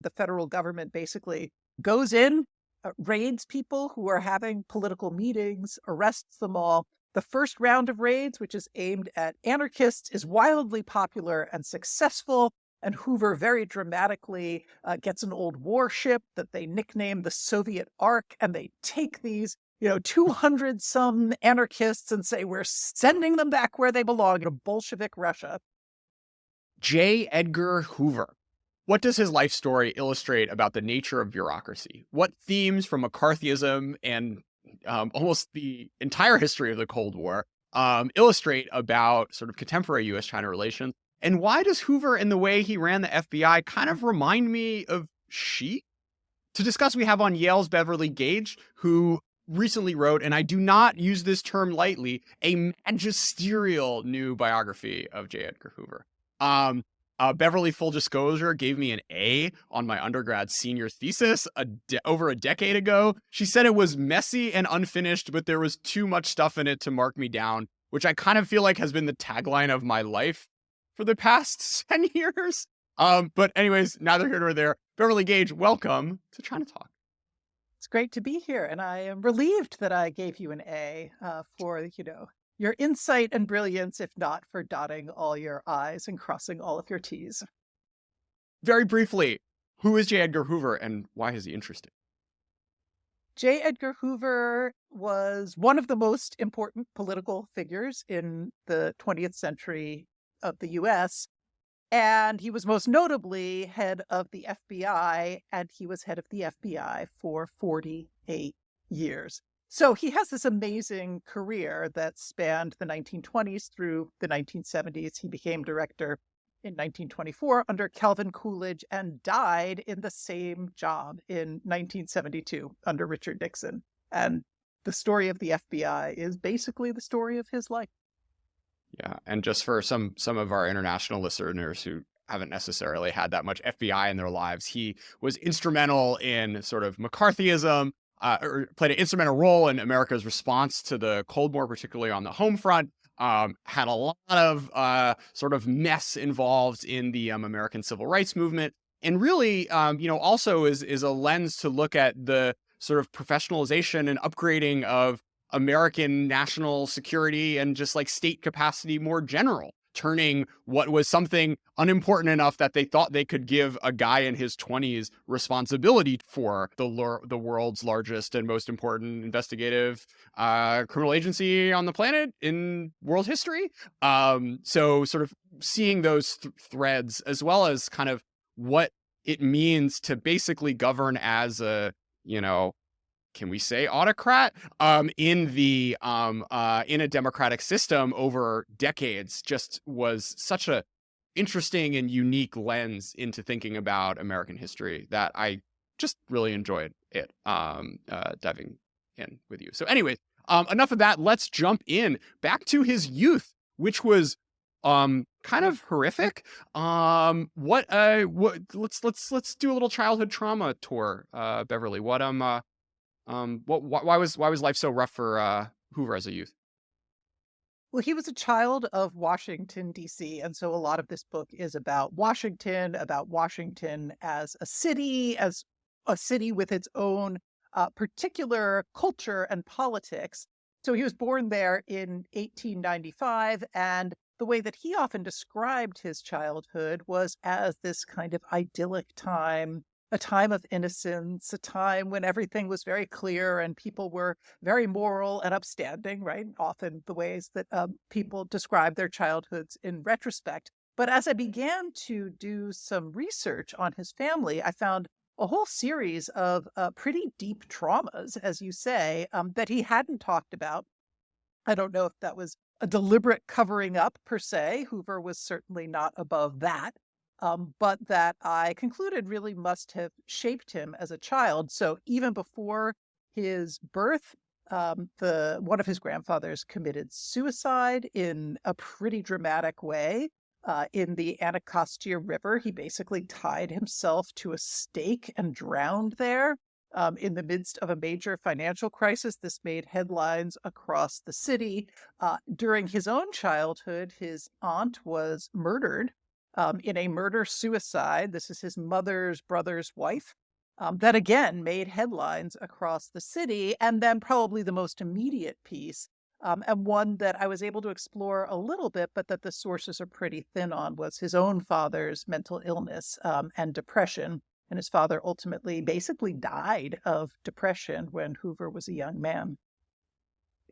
The federal government basically goes in, raids people who are having political meetings, arrests them all. The first round of raids, which is aimed at anarchists, is wildly popular and successful. And Hoover very dramatically gets an old warship that they nickname the Soviet Ark, and they take these 200 some anarchists and say, we're sending them back where they belong to Bolshevik Russia. J. Edgar Hoover. What does his life story illustrate about the nature of bureaucracy? What themes from McCarthyism and almost the entire history of the Cold War illustrate about sort of contemporary U.S.-China relations? And why does Hoover, in the way he ran the FBI, kind of remind me of Xi? To discuss, we have on Yale's Beverly Gage, who recently wrote, and I do not use this term lightly, a magisterial new biography of J. Edgar Hoover. Beverly, full disclosure, gave me an A on my undergrad senior thesis over a decade ago. She said it was messy and unfinished, but there was too much stuff in it to mark me down, which I kind of feel like has been the tagline of my life for the past 10 years. But anyways, neither here nor there. Beverly Gage, welcome to ChinaTalk. It's great to be here, and I am relieved that I gave you an A for, your insight and brilliance, if not for dotting all your I's and crossing all of your T's. Very briefly, who is J. Edgar Hoover and why is he interesting? J. Edgar Hoover was one of the most important political figures in the 20th century of the U.S., and he was most notably head of the FBI, and he was head of the FBI for 48 years. So he has this amazing career that spanned the 1920s through the 1970s. He became director in 1924 under Calvin Coolidge and died in the same job in 1972 under Richard Nixon. And the story of the FBI is basically the story of his life. Yeah, and just for some of our international listeners who haven't necessarily had that much FBI in their lives, he was instrumental in sort of McCarthyism, or played an instrumental role in America's response to the Cold War, particularly on the home front. Had a lot of sort of mess involved in the American Civil Rights movement, and really, also is a lens to look at the sort of professionalization and upgrading of American national security and just like state capacity more general, turning what was something unimportant enough that they thought they could give a guy in his 20s responsibility for the world's largest and most important investigative criminal agency on the planet in world history. So sort of seeing those threads, as well as kind of what it means to basically govern as a, can we say autocrat in a democratic system over decades, just was such a interesting and unique lens into thinking about American history that I just really enjoyed it diving in with you. So anyways, enough of that. Let's jump in back to his youth, which was kind of horrific. Let's do a little childhood trauma tour, Beverly. Why was life so rough for Hoover as a youth? Well, he was a child of Washington, D.C., and so a lot of this book is about Washington as a city with its own particular culture and politics. So he was born there in 1895, and the way that he often described his childhood was as this kind of idyllic time, a time of innocence, a time when everything was very clear and people were very moral and upstanding, right? Often the ways that people describe their childhoods in retrospect. But as I began to do some research on his family, I found a whole series of pretty deep traumas, as you say, that he hadn't talked about. I don't know if that was a deliberate covering up per se. Hoover was certainly not above that. But that I concluded really must have shaped him as a child. So even before his birth, one of his grandfathers committed suicide in a pretty dramatic way. In the Anacostia River, he basically tied himself to a stake and drowned there. In the midst of a major financial crisis, this made headlines across the city. During his own childhood, his aunt was murdered in a murder-suicide. This is his mother's brother's wife, that again made headlines across the city. And then probably the most immediate piece, and one that I was able to explore a little bit, but that the sources are pretty thin on, was his own father's mental illness, and depression. And his father ultimately basically died of depression when Hoover was a young man.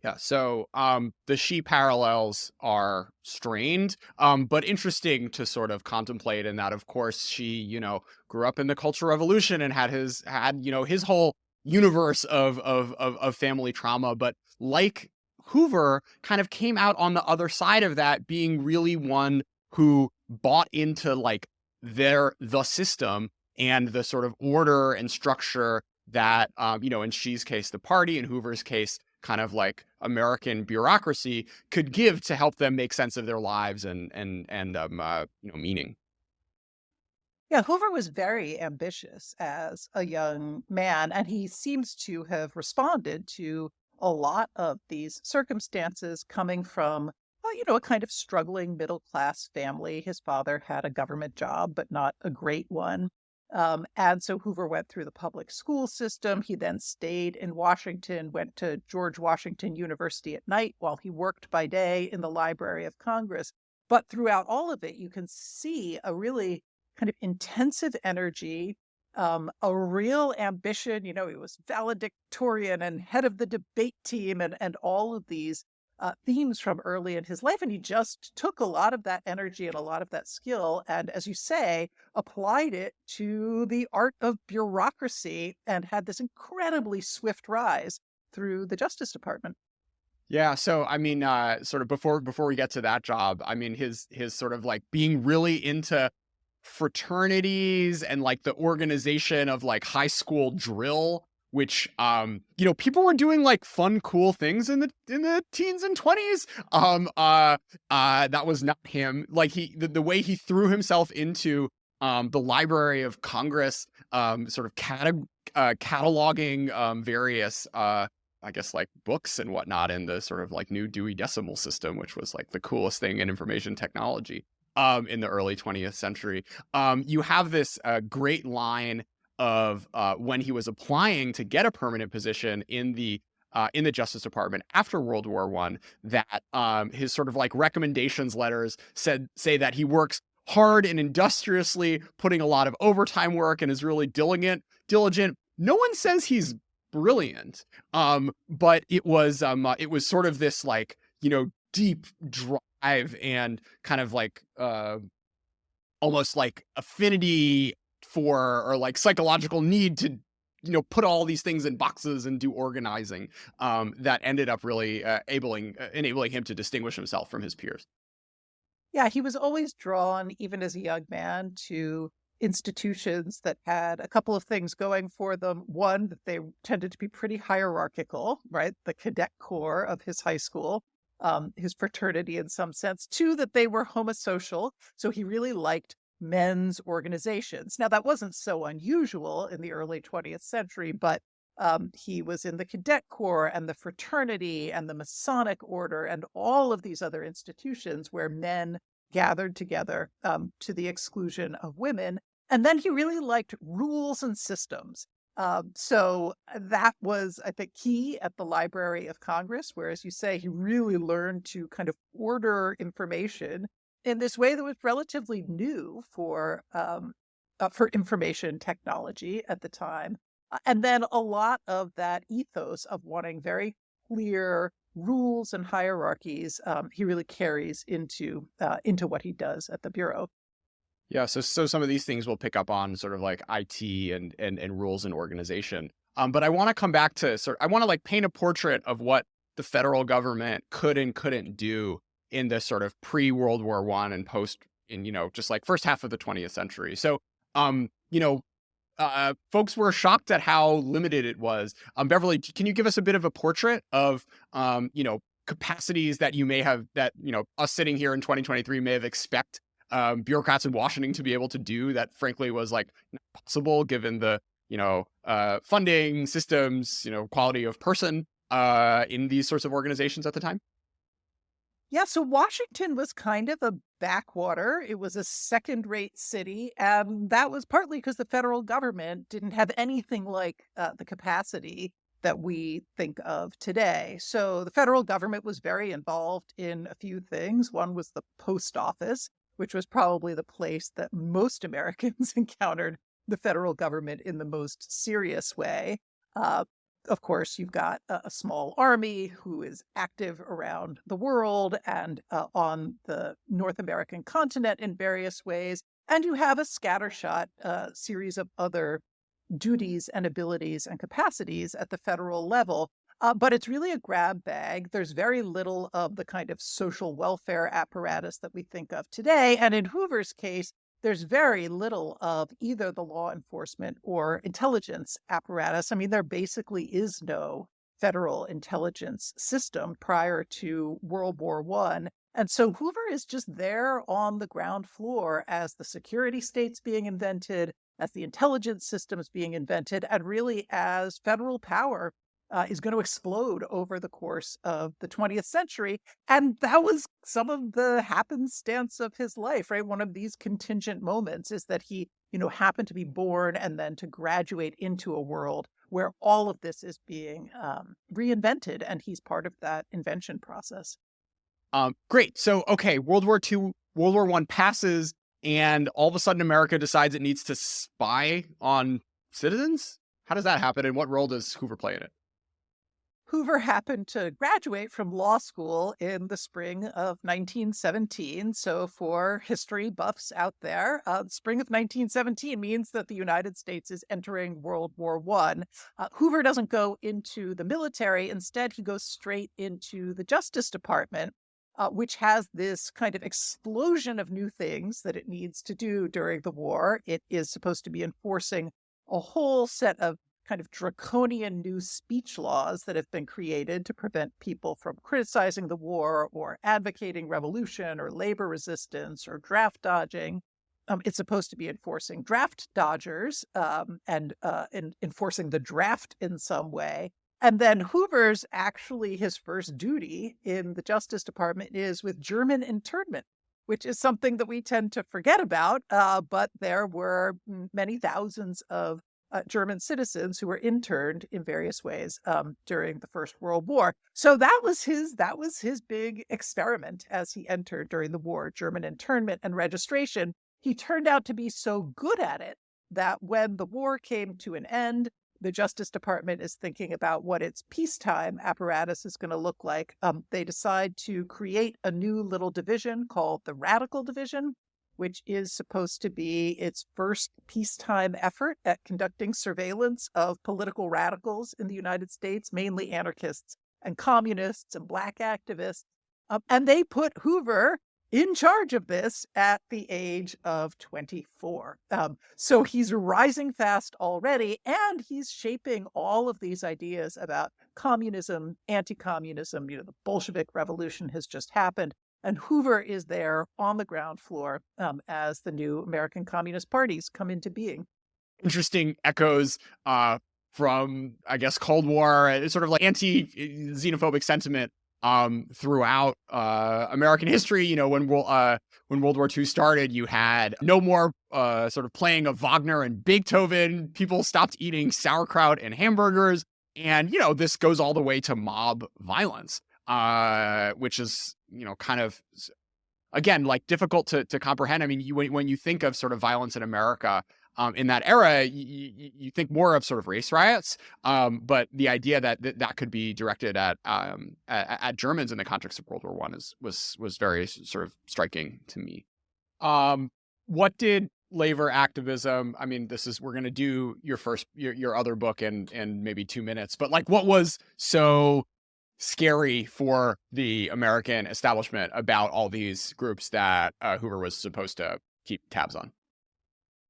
Yeah, so the Xi parallels are strained, but interesting to sort of contemplate. In that, of course, Xi, grew up in the Cultural Revolution and had his whole universe of family trauma. But like Hoover, kind of came out on the other side of that, being really one who bought into like the system and the sort of order and structure that in Xi's case, the party, in Hoover's case, kind of like American bureaucracy could give to help them make sense of their lives and meaning. Yeah, Hoover was very ambitious as a young man, and he seems to have responded to a lot of these circumstances coming from, a kind of struggling middle class family. His father had a government job, but not a great one. And so Hoover went through the public school system. He then stayed in Washington, went to George Washington University at night while he worked by day in the Library of Congress. But throughout all of it, you can see a really kind of intensive energy, a real ambition. He was valedictorian and head of the debate team, and all of these themes from early in his life. And he just took a lot of that energy and a lot of that skill, and as you say, applied it to the art of bureaucracy, and had this incredibly swift rise through the Justice Department. Yeah, so I mean, sort of before we get to that job, I mean, his sort of like being really into fraternities and like the organization of like high school drill, which people were doing like fun cool things in the teens and 20s. That was not him. Like the way he threw himself into the Library of Congress, sort of cataloging various I guess like books and whatnot in the sort of like new Dewey Decimal System, which was like the coolest thing in information technology in the early 20th century. You have this great line of when he was applying to get a permanent position in the Justice Department after World War I, that his sort of like recommendations letters say that he works hard and industriously, putting a lot of overtime work, and is really diligent. No one says he's brilliant, but it was sort of this like deep drive and kind of like almost like affinity for, or like psychological need to put all these things in boxes and do organizing, that ended up really enabling him to distinguish himself from his peers. Yeah, he was always drawn, even as a young man, to institutions that had a couple of things going for them. One, that they tended to be pretty hierarchical, right? The cadet corps of his high school, his fraternity in some sense. Two, that they were homosocial. So he really liked men's organizations. Now, that wasn't so unusual in the early 20th century, but he was in the cadet corps and the fraternity and the Masonic order and all of these other institutions where men gathered together, to the exclusion of women. And then he really liked rules and systems. So that was, I think, key at the Library of Congress, where, as you say, he really learned to kind of order information in this way that was relatively new for information technology at the time. And then a lot of that ethos of wanting very clear rules and hierarchies, he really carries into what he does at the Bureau. Yeah, so some of these things we'll pick up on sort of like IT and rules and organization. But I want to come back to I want to like paint a portrait of what the federal government could and couldn't do in this sort of pre-World War One and post, in just like first half of the 20th century. So um, you know, folks were shocked at how limited it was. Beverly, can you give us a bit of a portrait of capacities that you may have, that us sitting here in 2023 may have expect bureaucrats in Washington to be able to do, that frankly was like not possible given the funding systems, quality of person in these sorts of organizations at the time? Yeah, so Washington was kind of a backwater. It was a second-rate city, and that was partly because the federal government didn't have anything like the capacity that we think of today. So the federal government was very involved in a few things. One was the post office, which was probably the place that most Americans encountered the federal government in the most serious way. Uh, of course, you've got a small army who is active around the world and on the North American continent in various ways. And you have a scattershot series of other duties and abilities and capacities at the federal level. But it's really a grab bag. There's very little of the kind of social welfare apparatus that we think of today. And in Hoover's case, there's very little of either the law enforcement or intelligence apparatus. I mean, there basically is no federal intelligence system prior to World War I. And so Hoover is just there on the ground floor as the security state's being invented, as the intelligence systems being invented, and really as federal power is going to explode over the course of the 20th century. And that was some of the happenstance of his life, right? One of these contingent moments is that he, happened to be born and then to graduate into a world where all of this is being reinvented, and he's part of that invention process. Great. So, okay, World War One passes, and all of a sudden, America decides it needs to spy on citizens. How does that happen, and what role does Hoover play in it? Hoover happened to graduate from law school in the spring of 1917. So, for history buffs out there, the spring of 1917 means that the United States is entering World War I. Hoover doesn't go into the military. Instead, he goes straight into the Justice Department, which has this kind of explosion of new things that it needs to do during the war. It is supposed to be enforcing a whole set of kind of draconian new speech laws that have been created to prevent people from criticizing the war or advocating revolution or labor resistance or draft dodging. It's supposed to be enforcing draft dodgers and enforcing the draft in some way. And then Hoover's actually his first duty in the Justice Department is with German internment, which is something that we tend to forget about. But there were many thousands of German citizens who were interned in various ways during the First World War. So that was his big experiment as he entered during the war, German internment and registration. He turned out to be so good at it that when the war came to an end, the Justice Department is thinking about what its peacetime apparatus is going to look like. They decide to create a new little division called the Radical Division, which is supposed to be its first peacetime effort at conducting surveillance of political radicals in the United States, mainly anarchists and communists and Black activists. And they put Hoover in charge of this at the age of 24. So he's rising fast already, and he's shaping all of these ideas about communism, anti-communism. The Bolshevik Revolution has just happened. And Hoover is there on the ground floor as the new American Communist parties come into being. Interesting echoes from, I guess, Cold War, sort of like anti-xenophobic sentiment throughout American history. When World War II started, you had no more sort of playing of Wagner and Beethoven. People stopped eating sauerkraut and hamburgers, and this goes all the way to mob violence, which is kind of, again, like, difficult to comprehend. I mean, when you think of sort of violence in America in that era, you think more of sort of race riots, but the idea that could be directed at Germans in the context of World War I was very sort of striking to me. What did labor activism? I mean, we're going to do your other book in maybe 2 minutes, but like, what was so scary for the American establishment about all these groups that Hoover was supposed to keep tabs on?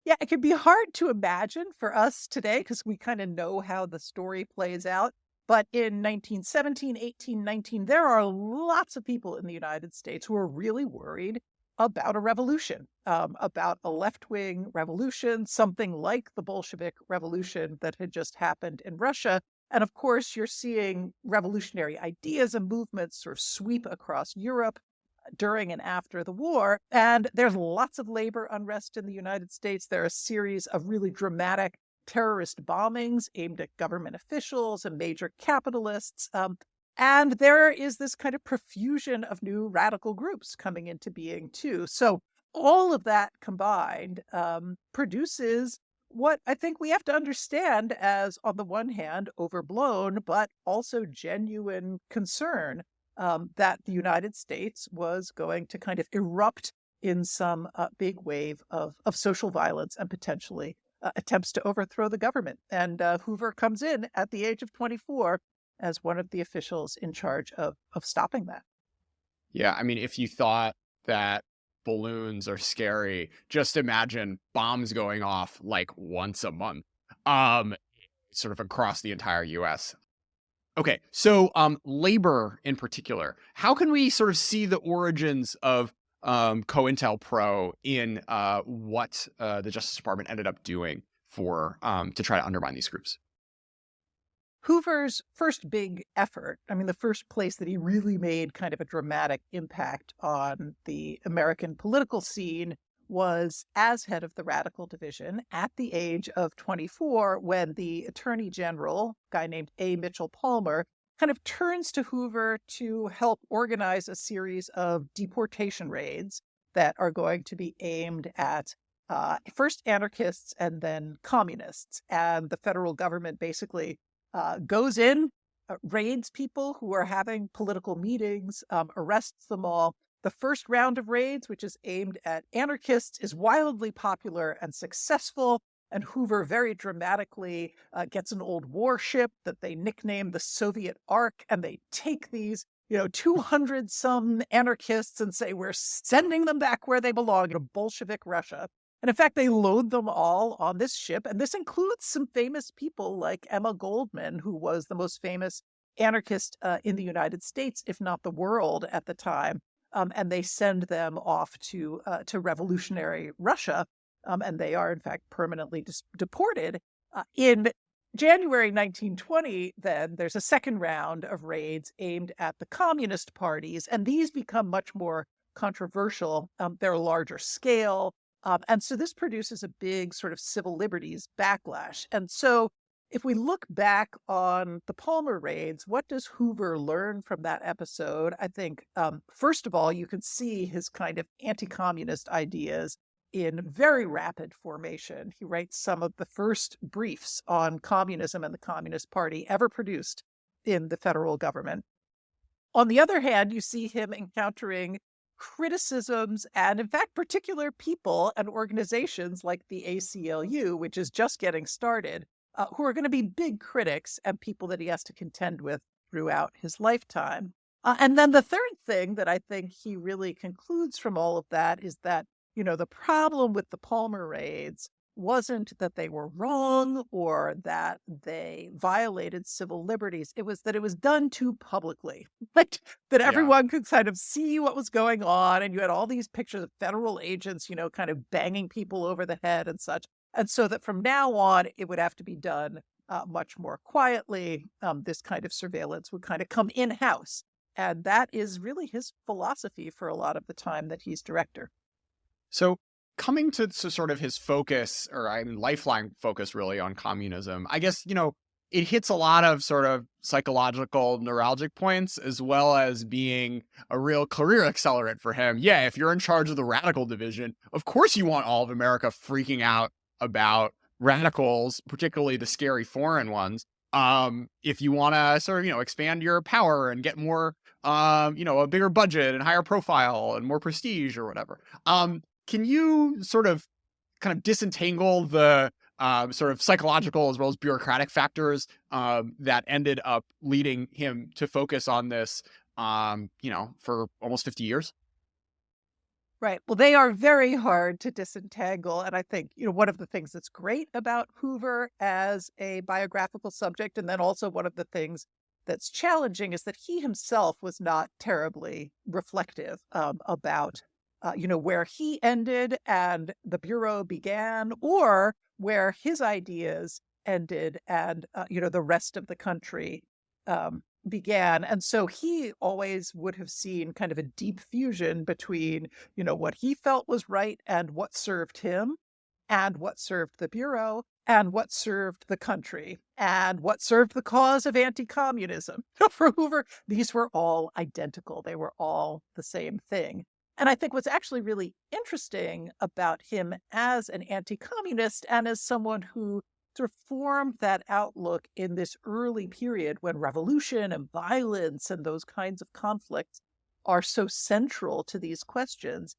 Yeah, it can be hard to imagine for us today because we kind of know how the story plays out. But in 1917, 18, 19, there are lots of people in the United States who are really worried about a revolution, about a left wing revolution, something like the Bolshevik Revolution that had just happened in Russia. And of course, you're seeing revolutionary ideas and movements sort of sweep across Europe. during and after the war. And there's lots of labor unrest in the United States. There are a series of really dramatic terrorist bombings aimed at government officials and major capitalists. And there is this kind of profusion of new radical groups coming into being, too. So all of that combined produces what I think we have to understand as, on the one hand, overblown, but also genuine concern that the United States was going to kind of erupt in some big wave of social violence and potentially attempts to overthrow the government. And Hoover comes in at the age of 24 as one of the officials in charge of stopping that. Yeah, I mean, if you thought that balloons are scary, just imagine bombs going off like once a month, um, sort of across the entire US. Okay, so labor in particular, how can we sort of see the origins of COINTELPRO in what the Justice Department ended up doing for to try to undermine these groups? Hoover's first big effort, I mean, the first place that he really made kind of a dramatic impact on the American political scene was as head of the Radical Division at the age of 24, when the Attorney General, a guy named A. Mitchell Palmer, kind of turns to Hoover to help organize a series of deportation raids that are going to be aimed at first anarchists and then communists. And the federal government basically goes in, raids people who are having political meetings, arrests them all. The first round of raids, which is aimed at anarchists, is wildly popular and successful. And Hoover very dramatically gets an old warship that they nickname the Soviet Ark, and they take these 200 some anarchists and say, we're sending them back where they belong, to Bolshevik Russia. And in fact, they load them all on this ship. And this includes some famous people like Emma Goldman, who was the most famous anarchist in the United States, if not the world at the time. And they send them off to revolutionary Russia. And they are, in fact, permanently deported. In January 1920, then, there's a second round of raids aimed at the communist parties. And these become much more controversial. They're larger scale. And so this produces a big sort of civil liberties backlash. And so if we look back on the Palmer raids, what does Hoover learn from that episode? I think, first of all, you can see his kind of anti-communist ideas in very rapid formation. He writes some of the first briefs on communism and the Communist Party ever produced in the federal government. On the other hand, you see him encountering criticisms and, in fact, particular people and organizations like the ACLU, which is just getting started, who are going to be big critics and people that he has to contend with throughout his lifetime. And then the third thing that I think he really concludes from all of that is that, the problem with the Palmer raids wasn't that they were wrong or that they violated civil liberties. It was that it was done too publicly, like that Yeah. everyone could kind of see what was going on. And you had all these pictures of federal agents, kind of banging people over the head and such. And so that from now on, it would have to be done much more quietly. This kind of surveillance would kind of come in-house. And that is really his philosophy for a lot of the time that he's director. So coming to sort of his focus, or I mean, lifeline focus really on communism, I guess, it hits a lot of sort of psychological neuralgic points, as well as being a real career accelerant for him. Yeah, if you're in charge of the radical division, of course you want all of America freaking out about radicals, particularly the scary foreign ones. If you want to sort of, expand your power and get more, a bigger budget and higher profile and more prestige or whatever. Can you sort of kind of disentangle the sort of psychological as well as bureaucratic factors that ended up leading him to focus on this, for almost 50 years? Right. Well, they are very hard to disentangle. And I think, one of the things that's great about Hoover as a biographical subject, and then also one of the things that's challenging, is that he himself was not terribly reflective about, where he ended and the Bureau began, or where his ideas ended and, the rest of the country began. And so he always would have seen kind of a deep fusion between, what he felt was right and what served him, and what served the Bureau, and what served the country, and what served the cause of anti-communism. For Hoover, these were all identical. They were all the same thing. And I think what's actually really interesting about him as an anti-communist and as someone who sort of formed that outlook in this early period when revolution and violence and those kinds of conflicts are so central to these questions,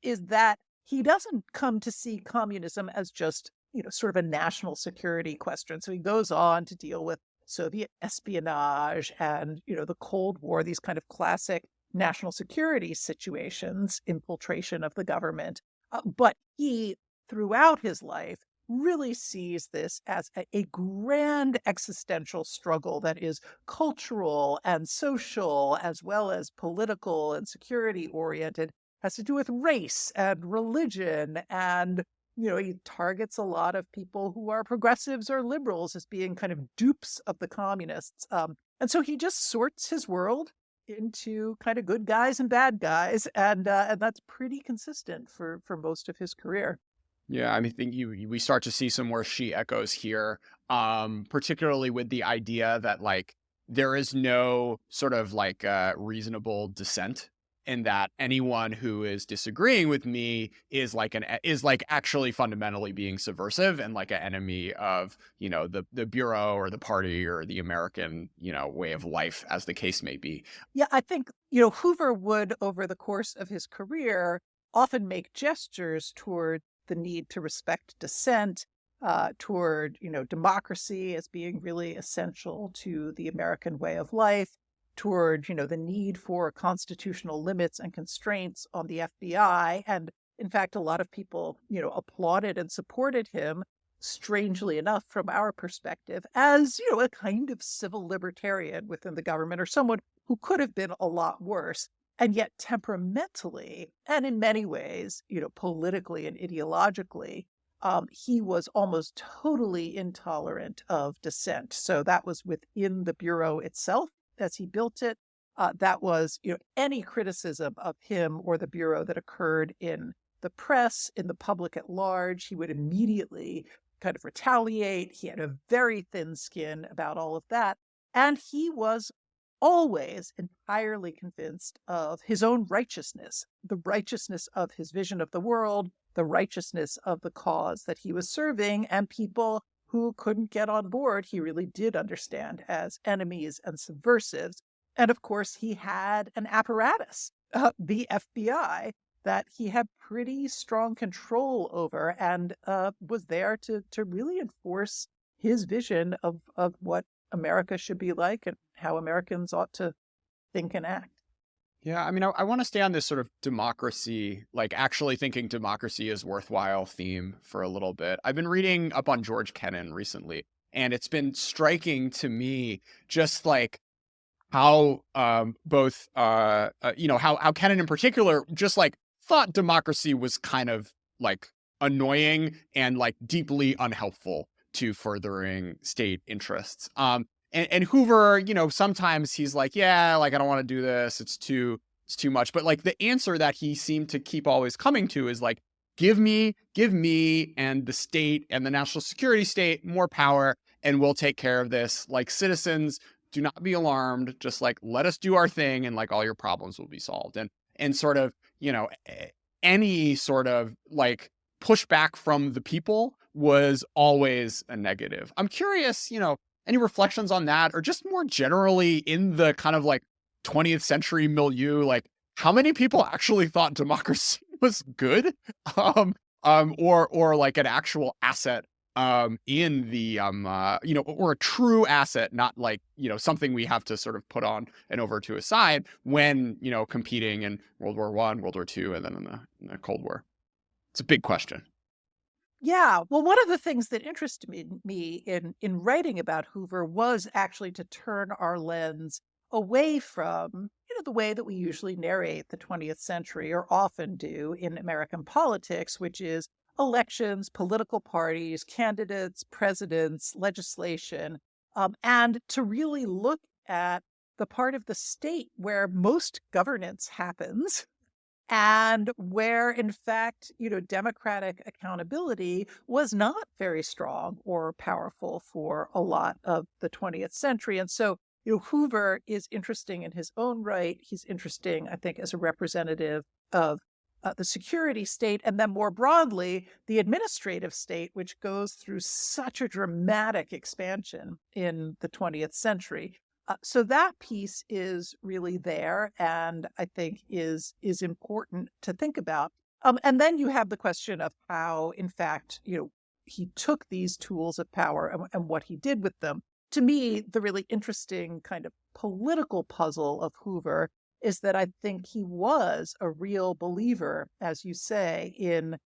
is that he doesn't come to see communism as just, sort of a national security question. So he goes on to deal with Soviet espionage and, the Cold War, these kind of classic national security situations, infiltration of the government. But he, throughout his life, really sees this as a grand existential struggle that is cultural and social, as well as political and security oriented, has to do with race and religion. And, he targets a lot of people who are progressives or liberals as being kind of dupes of the communists. And so he just sorts his world into kind of good guys and bad guys, and that's pretty consistent for most of his career. Yeah, I mean, think we start to see some more Xi echoes here, particularly with the idea that like there is no sort of like reasonable dissent, and that anyone who is disagreeing with me is like actually fundamentally being subversive and like an enemy of the bureau or the party or the American way of life, as the case may be. Yeah, I think, Hoover would, over the course of his career, often make gestures toward the need to respect dissent, toward, democracy as being really essential to the American way of life, toward, the need for constitutional limits and constraints on the FBI. And in fact, a lot of people, applauded and supported him, strangely enough, from our perspective, as, a kind of civil libertarian within the government, or someone who could have been a lot worse. And yet temperamentally, and in many ways, politically and ideologically, he was almost totally intolerant of dissent. So that was within the Bureau itself as he built it. That was, any criticism of him or the Bureau that occurred in the press, in the public at large, he would immediately kind of retaliate. He had a very thin skin about all of that. And he was always entirely convinced of his own righteousness, the righteousness of his vision of the world, the righteousness of the cause that he was serving, and people who couldn't get on board, he really did understand as enemies and subversives. And of course, he had an apparatus, the FBI, that he had pretty strong control over, and was there to really enforce his vision of what America should be like and how Americans ought to think and act. Yeah, I mean, I want to stay on this sort of democracy, like actually thinking democracy is worthwhile theme for a little bit. I've been reading up on George Kennan recently, and it's been striking to me just like how both how Kennan in particular just like thought democracy was kind of like annoying and like deeply unhelpful to furthering state interests. And Hoover, sometimes he's like, yeah, like I don't want to do this. It's too much. But like the answer that he seemed to keep always coming to is like, give me and the state and the national security state more power, and we'll take care of this. Like citizens, do not be alarmed. Just like let us do our thing, and like all your problems will be solved. And sort of, any sort of like pushback from the people was always a negative. I'm curious, any reflections on that, or just more generally in the kind of like 20th century milieu, like how many people actually thought democracy was good, or like an actual asset, in the or a true asset, not like something we have to sort of put on and over to a side when competing in World War I, World War II, and then in the Cold War. It's a big question. Yeah. Well, one of the things that interested me in writing about Hoover was actually to turn our lens away from, the way that we usually narrate the 20th century, or often do in American politics, which is elections, political parties, candidates, presidents, legislation, and to really look at the part of the state where most governance happens and where, in fact, democratic accountability was not very strong or powerful for a lot of the 20th century. And so, Hoover is interesting in his own right. He's interesting, I think, as a representative of the security state, and then more broadly, the administrative state, which goes through such a dramatic expansion in the 20th century. So that piece is really there, and I think is important to think about. And then you have the question of how, in fact, he took these tools of power and what he did with them. To me, the really interesting kind of political puzzle of Hoover is that I think he was a real believer, as you say, in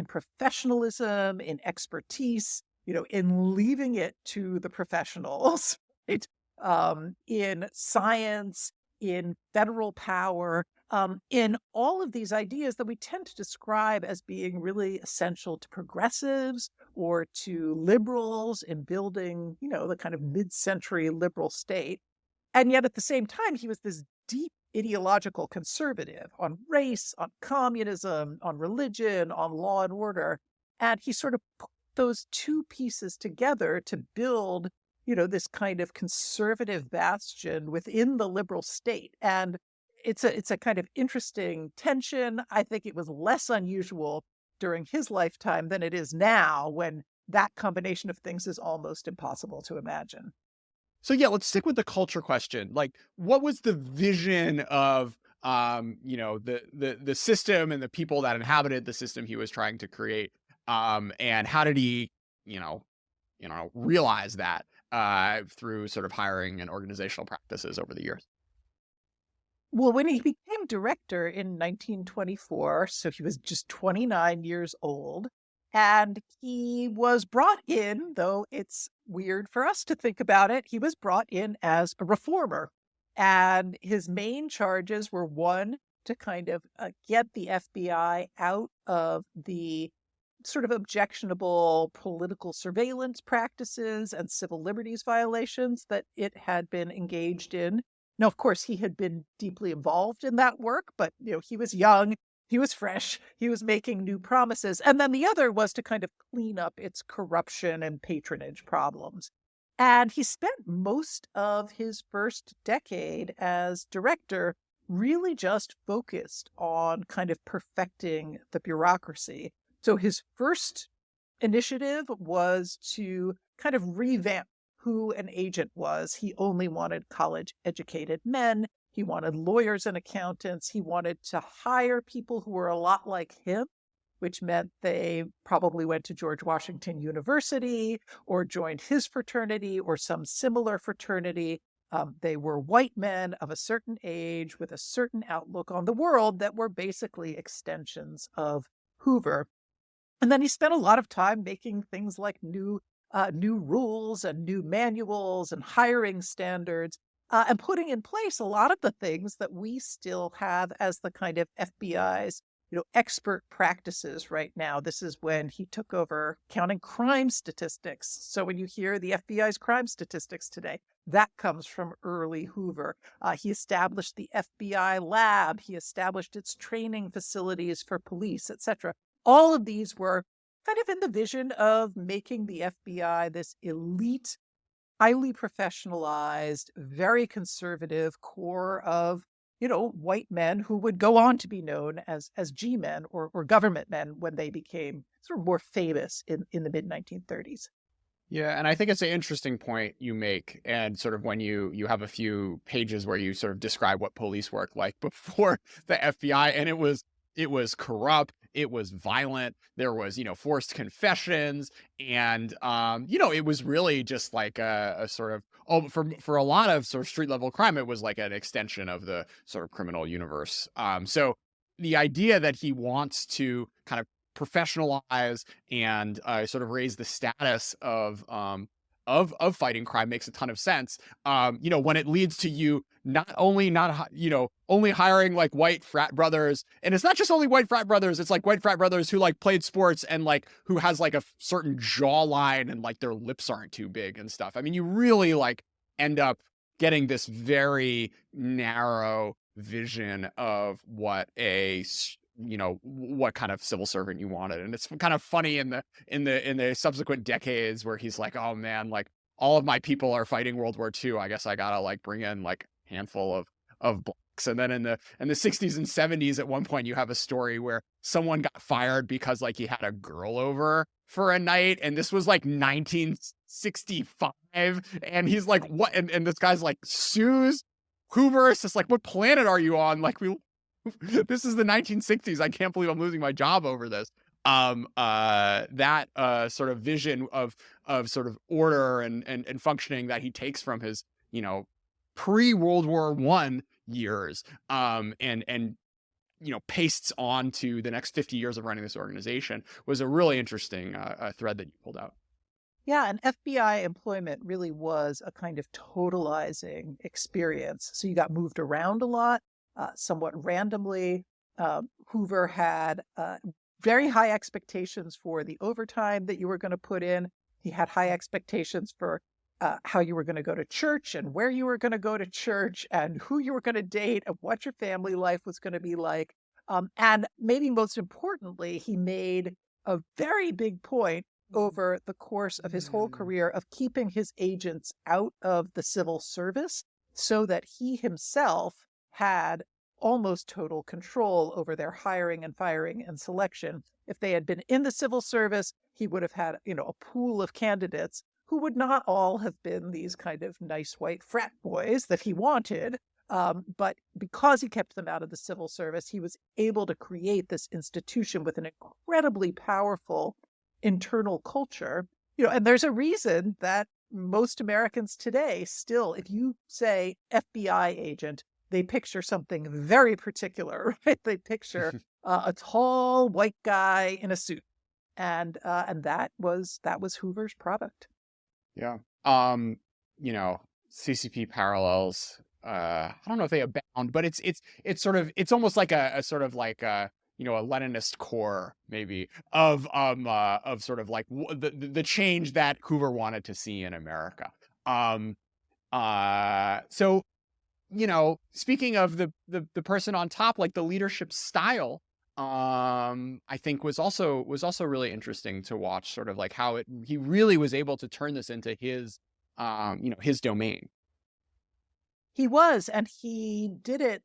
professionalism, in expertise, in leaving it to the professionals, right? In science, in federal power, in all of these ideas that we tend to describe as being really essential to progressives or to liberals in building, the kind of mid-century liberal state. And yet at the same time, he was this deep ideological conservative on race, on communism, on religion, on law and order. And he sort of put those two pieces together to build this kind of conservative bastion within the liberal state. And it's a kind of interesting tension. I think it was less unusual during his lifetime than it is now, when that combination of things is almost impossible to imagine. So yeah, let's stick with the culture question. Like, what was the vision of the system and the people that inhabited the system he was trying to create? And how did he, realize that through sort of hiring and organizational practices over the years? Well, when he became director in 1924, so he was just 29 years old, and he was brought in, though it's weird for us to think about it, he was brought in as a reformer. And his main charges were, one, to kind of get the FBI out of the sort of objectionable political surveillance practices and civil liberties violations that it had been engaged in. Now, of course, he had been deeply involved in that work, but he was young, he was fresh, he was making new promises. And then the other was to kind of clean up its corruption and patronage problems. And he spent most of his first decade as director really just focused on kind of perfecting the bureaucracy. So his first initiative was to kind of revamp who an agent was. He only wanted college-educated men. He wanted lawyers and accountants. He wanted to hire people who were a lot like him, which meant they probably went to George Washington University or joined his fraternity or some similar fraternity. They were white men of a certain age with a certain outlook on the world that were basically extensions of Hoover. And then he spent a lot of time making things like new rules and new manuals and hiring standards, and putting in place a lot of the things that we still have as the kind of FBI's, expert practices right now. This is when he took over counting crime statistics. So when you hear the FBI's crime statistics today, that comes from early Hoover. He established the FBI lab. He established its training facilities for police, etc. All of these were kind of in the vision of making the FBI this elite, highly professionalized, very conservative core of, white men who would go on to be known as G-men or government men when they became sort of more famous in the mid-1930s. Yeah, and I think it's an interesting point you make, and sort of when you have a few pages where you sort of describe what police work like before the FBI, and it was corrupt, it was violent, there was, forced confessions, and it was really just like a sort of, for a lot of sort of street level crime, it was like an extension of the sort of criminal universe. So the idea that he wants to kind of professionalize and sort of raise the status of fighting crime makes a ton of sense. When it leads to you only hiring like white frat brothers, and it's not just only white frat brothers, it's like white frat brothers who like played sports and like who has like a certain jawline and like their lips aren't too big and stuff. I mean, you really like end up getting this very narrow vision of what what kind of civil servant you wanted. And it's kind of funny in the subsequent decades where he's like, oh man, like all of my people are fighting World War II. I guess I gotta like bring in like a handful of blacks. And then in the 60s and 70s, at one point you have a story where someone got fired because like he had a girl over for a night, and this was like 1965, and he's like, what? And this guy's like, sues Hoover. It's just like, what planet are you on? Like, this is the 1960s. I can't believe I'm losing my job over this. That sort of vision of sort of order and functioning that he takes from his, pre-World War I years, and pastes on to the next 50 years of running this organization, was a really interesting thread that you pulled out. Yeah, and FBI employment really was a kind of totalizing experience. So you got moved around a lot, somewhat randomly. Hoover had very high expectations for the overtime that you were going to put in. He had high expectations for how you were going to go to church and where you were going to go to church and who you were going to date and what your family life was going to be like. And maybe most importantly, he made a very big point over the course of his whole career of keeping his agents out of the civil service so that he himself had almost total control over their hiring and firing and selection. If they had been in the civil service, he would have had, a pool of candidates who would not all have been these kind of nice white frat boys that he wanted. But because he kept them out of the civil service, he was able to create this institution with an incredibly powerful internal culture. And there's a reason that most Americans today still, if you say FBI agent, they picture something very particular, right? They picture a tall white guy in a suit, and that was Hoover's product. Yeah. CCP parallels. I don't know if they abound, but it's almost like a sort of like a Leninist core maybe of sort of like the change that Hoover wanted to see in America. So speaking of the person on top, like the leadership style, I think was also really interesting to watch, sort of like how he really was able to turn this into his his domain. He was, and he did it,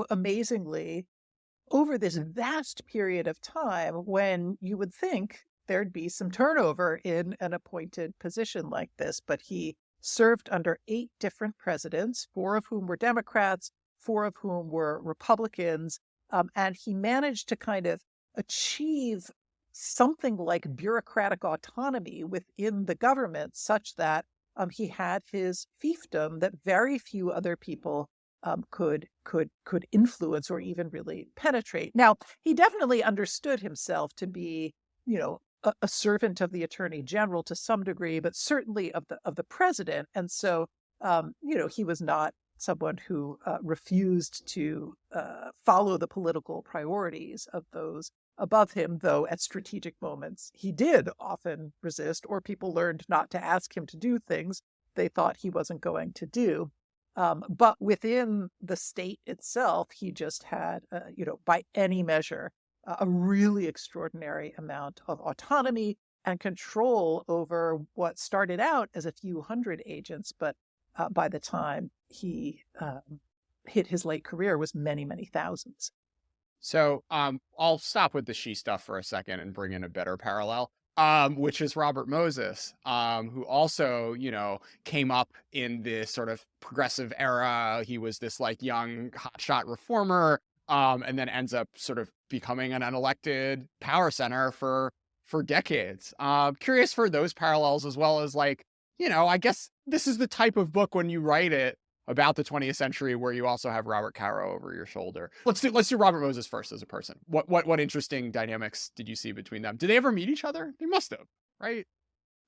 amazingly over this vast period of time when you would think there'd be some turnover in an appointed position like this. But he served under 8 different presidents, 4 of whom were Democrats, 4 of whom were Republicans. And he managed to kind of achieve something like bureaucratic autonomy within the government, such that he had his fiefdom that very few other people could influence or even really penetrate. Now, he definitely understood himself to be, a servant of the Attorney General to some degree, but certainly of the president. And so, he was not someone who refused to follow the political priorities of those above him, though at strategic moments he did often resist, or people learned not to ask him to do things they thought he wasn't going to do. But within the state itself, he just had, by any measure, a really extraordinary amount of autonomy and control over what started out as a few hundred agents, but by the time he hit his late career was many, many thousands. So I'll stop with the Xi stuff for a second and bring in a better parallel, which is Robert Moses, who also, came up in this sort of progressive era. He was this like young hotshot reformer, and then ends up sort of becoming an unelected power center for decades. Curious for those parallels, as well as like, I guess this is the type of book when you write it about the 20th century where you also have Robert Caro over your shoulder. Let's do Robert Moses first as a person. What interesting dynamics did you see between them? Did they ever meet each other? They must have, right?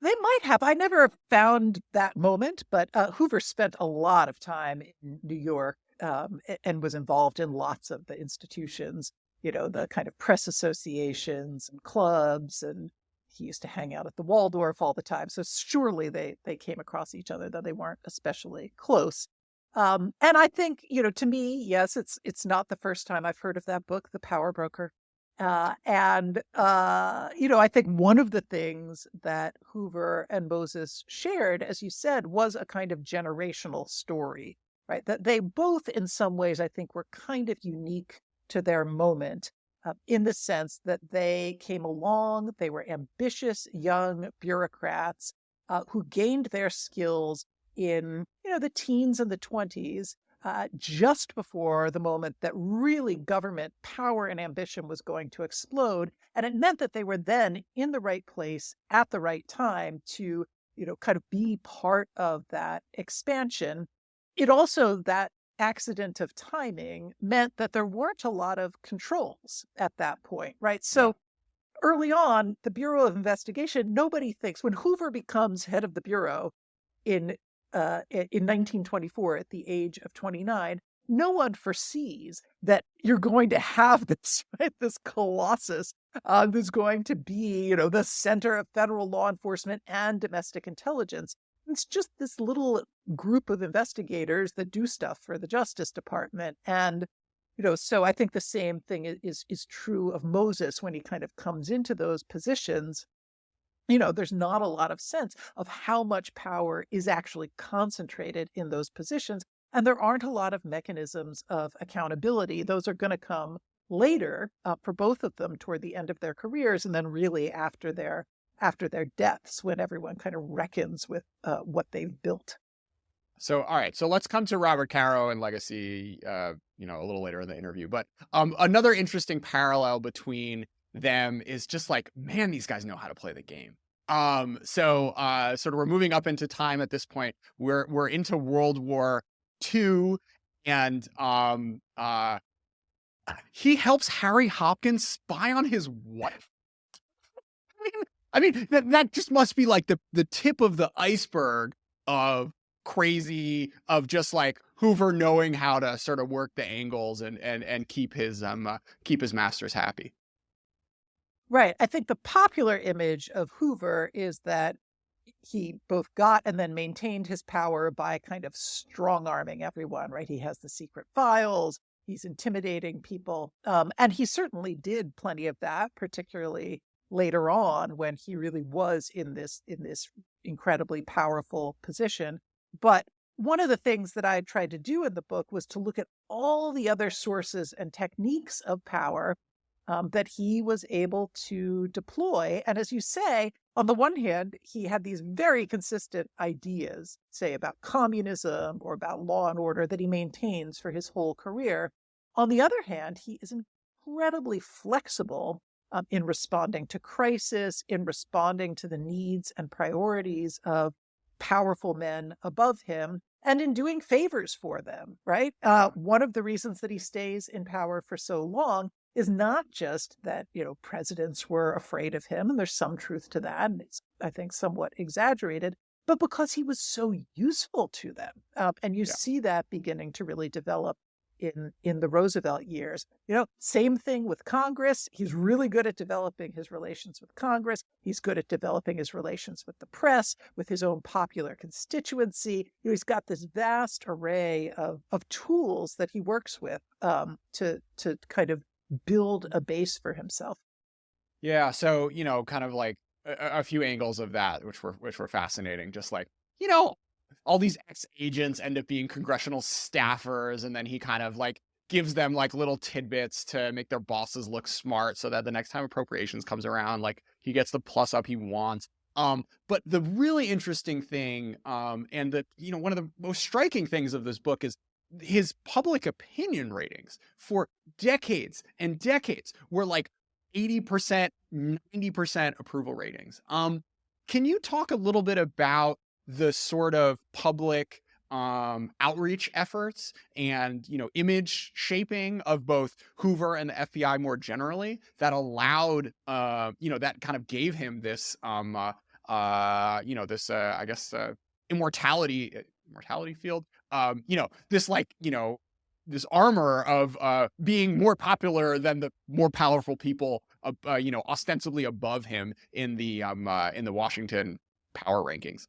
They might have. I never found that moment, but Hoover spent a lot of time in New York, and was involved in lots of the institutions, the kind of press associations and clubs. And he used to hang out at the Waldorf all the time. So surely they came across each other, though they weren't especially close. And I think, to me, yes, it's not the first time I've heard of that book, The Power Broker. I think one of the things that Hoover and Moses shared, as you said, was a kind of generational story, right? That they both, in some ways, I think, were kind of unique to their moment, in the sense that they came along, they were ambitious young bureaucrats who gained their skills in, the teens and the 20s, just before the moment that really government power and ambition was going to explode. And it meant that they were then in the right place at the right time to, kind of be part of that expansion. It also, that accident of timing meant that there weren't a lot of controls at that point, right? Yeah. So early on, the Bureau of Investigation, nobody thinks when Hoover becomes head of the Bureau in in 1924 at the age of 29, no one foresees that you're going to have this, right, this colossus that's going to be, the center of federal law enforcement and domestic intelligence. It's just this little group of investigators that do stuff for the Justice Department. And, so I think the same thing is true of Moses when he kind of comes into those positions. There's not a lot of sense of how much power is actually concentrated in those positions. And there aren't a lot of mechanisms of accountability. Those are going to come later for both of them toward the end of their careers, and then really after their deaths, when everyone kind of reckons with what they've built. So, all right. So let's come to Robert Caro and legacy, a little later in the interview. But another interesting parallel between them is just like, man, these guys know how to play the game. So sort of we're moving up into time at this point. We're into World War II, and he helps Harry Hopkins spy on his wife. I mean that just must be like the tip of the iceberg of crazy, of just like Hoover knowing how to sort of work the angles and keep his masters happy. Right. I think the popular image of Hoover is that he both got and then maintained his power by kind of strong arming everyone, right? He has the secret files, he's intimidating people. And he certainly did plenty of that, particularly later on when he really was in this incredibly powerful position. But one of the things that I tried to do in the book was to look at all the other sources and techniques of power that he was able to deploy. And as you say, on the one hand, he had these very consistent ideas, say about communism or about law and order, that he maintains for his whole career. On the other hand, he is incredibly flexible in responding to crisis, in responding to the needs and priorities of powerful men above him, and in doing favors for them, right? One of the reasons that he stays in power for so long is not just that, presidents were afraid of him, and there's some truth to that, and it's, I think, somewhat exaggerated, but because he was so useful to them. And you Yeah. see that beginning to really develop in the Roosevelt years. Same thing with Congress. He's really good at developing his relations with Congress. He's good at developing his relations with the press, with his own popular constituency. He's got this vast array of tools that he works with to kind of build a base for himself. Yeah. So, kind of like a few angles of that, which were fascinating. Just like, all these ex-agents end up being congressional staffers, and then he kind of like gives them like little tidbits to make their bosses look smart so that the next time appropriations comes around, like he gets the plus up he wants. But the really interesting thing, and one of the most striking things of this book is his public opinion ratings for decades and decades were like 80%, 90% approval ratings. Can you talk a little bit about the sort of public outreach efforts and image shaping of both Hoover and the FBI more generally that allowed that kind of gave him this this I guess immortality field, this like this armor of being more popular than the more powerful people ostensibly above him in the Washington power rankings.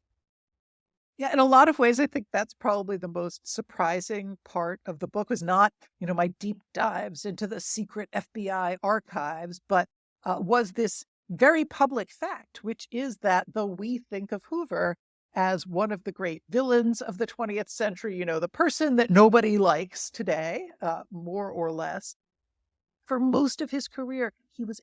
Yeah, in a lot of ways, I think that's probably the most surprising part of the book was not, my deep dives into the secret FBI archives, but was this very public fact, which is that though we think of Hoover as one of the great villains of the 20th century, the person that nobody likes today, more or less, for most of his career, he was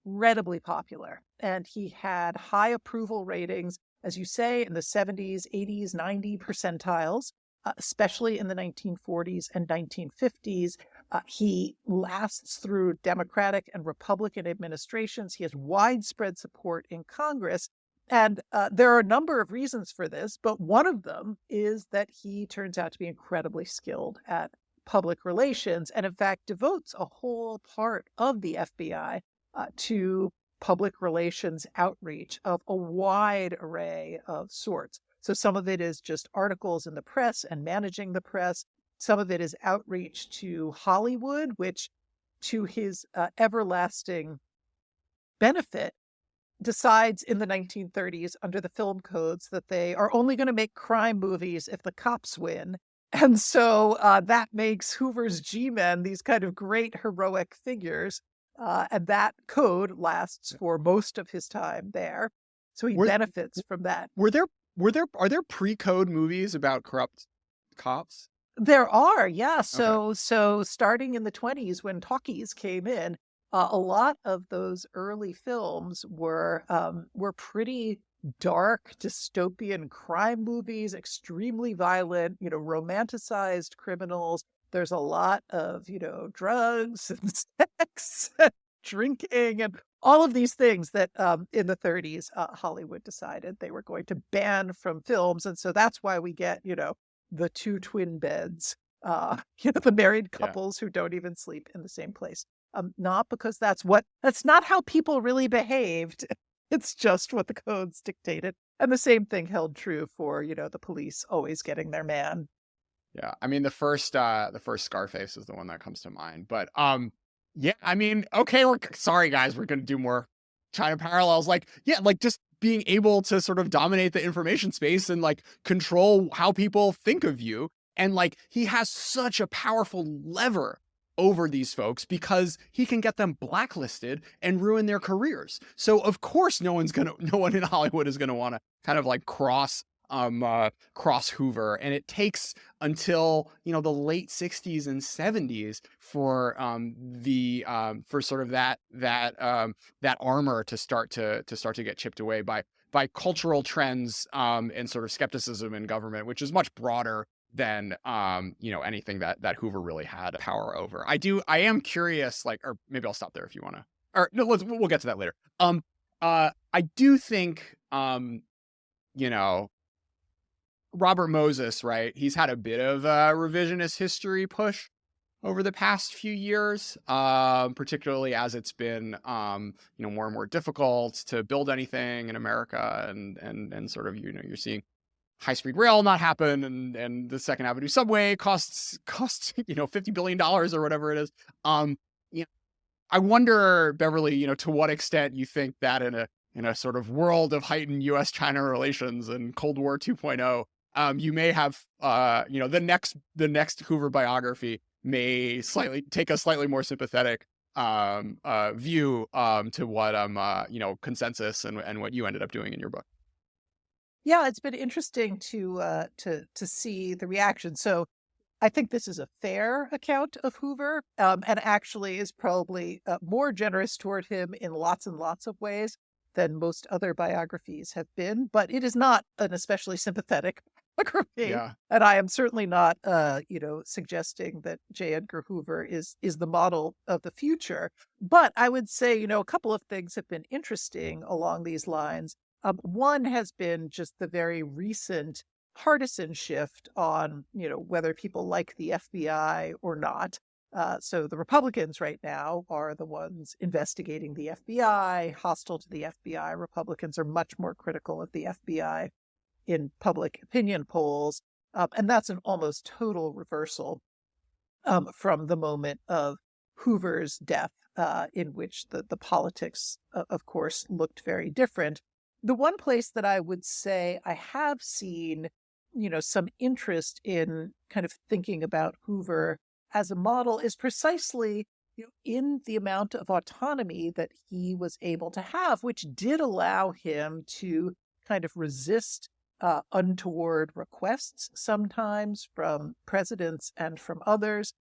incredibly popular and he had high approval ratings, as you say, in the 70s, 80s, 90 percentiles, especially in the 1940s and 1950s. He lasts through Democratic and Republican administrations. He has widespread support in Congress. And there are a number of reasons for this, but one of them is that he turns out to be incredibly skilled at public relations and, in fact, devotes a whole part of the FBI to public relations outreach of a wide array of sorts. So some of it is just articles in the press and managing the press. Some of it is outreach to Hollywood, which, to his everlasting benefit, decides in the 1930s under the film codes that they are only going to make crime movies if the cops win. And so that makes Hoover's G-men these kind of great heroic figures. And that code lasts for most of his time there. So he Were benefits from that. were there are there pre-code movies about corrupt cops? There are, yeah. Okay. So starting in the 20s when talkies came in, a lot of those early films were pretty dark dystopian crime movies, extremely violent, romanticized criminals. There's a lot of, drugs and sex and drinking and all of these things that in the 30s, Hollywood decided they were going to ban from films. And so that's why we get, the two twin beds, the married Yeah. couples who don't even sleep in the same place. Not because that's not how people really behaved. It's just what the codes dictated. And the same thing held true for, the police always getting their man. Yeah. I mean, the first Scarface is the one that comes to mind. But yeah, I mean, okay, we're sorry guys, we're gonna do more China parallels. Like, yeah, like just being able to sort of dominate the information space and like control how people think of you. And like he has such a powerful lever over these folks because he can get them blacklisted and ruin their careers. So of course no one in Hollywood is gonna want to kind of like cross Hoover. And it takes until the late 60s and 70s for for sort of that armor to start to get chipped away by cultural trends and sort of skepticism in government, which is much broader than anything that Hoover really had power over. I am curious, like, or maybe I'll stop there if you want to, or no, we'll get to that later. I do think you know Robert Moses, right? He's had a bit of a revisionist history push over the past few years, particularly as it's been, more and more difficult to build anything in America, and sort of, you're seeing high-speed rail not happen, and the Second Avenue subway costs $50 billion or whatever it is. You know, I wonder, Beverly, to what extent you think that in a sort of world of heightened U.S.-China relations and Cold War 2.0, you may have, the next Hoover biography may take a slightly more sympathetic view to what consensus and what you ended up doing in your book. Yeah, it's been interesting to see the reaction. So I think this is a fair account of Hoover, and actually is probably more generous toward him in lots and lots of ways than most other biographies have been. But it is not an especially sympathetic biography, Yeah. and I am certainly not, suggesting that J. Edgar Hoover is the model of the future. But I would say, a couple of things have been interesting along these lines. One has been just the very recent partisan shift on, whether people like the FBI or not. So the Republicans right now are the ones investigating the FBI, hostile to the FBI. Republicans are much more critical of the FBI in public opinion polls. And that's an almost total reversal from the moment of Hoover's death in which the politics, of course, looked very different. The one place that I would say I have seen, some interest in kind of thinking about Hoover as a model is precisely, in the amount of autonomy that he was able to have, which did allow him to kind of resist untoward requests sometimes from presidents and from others,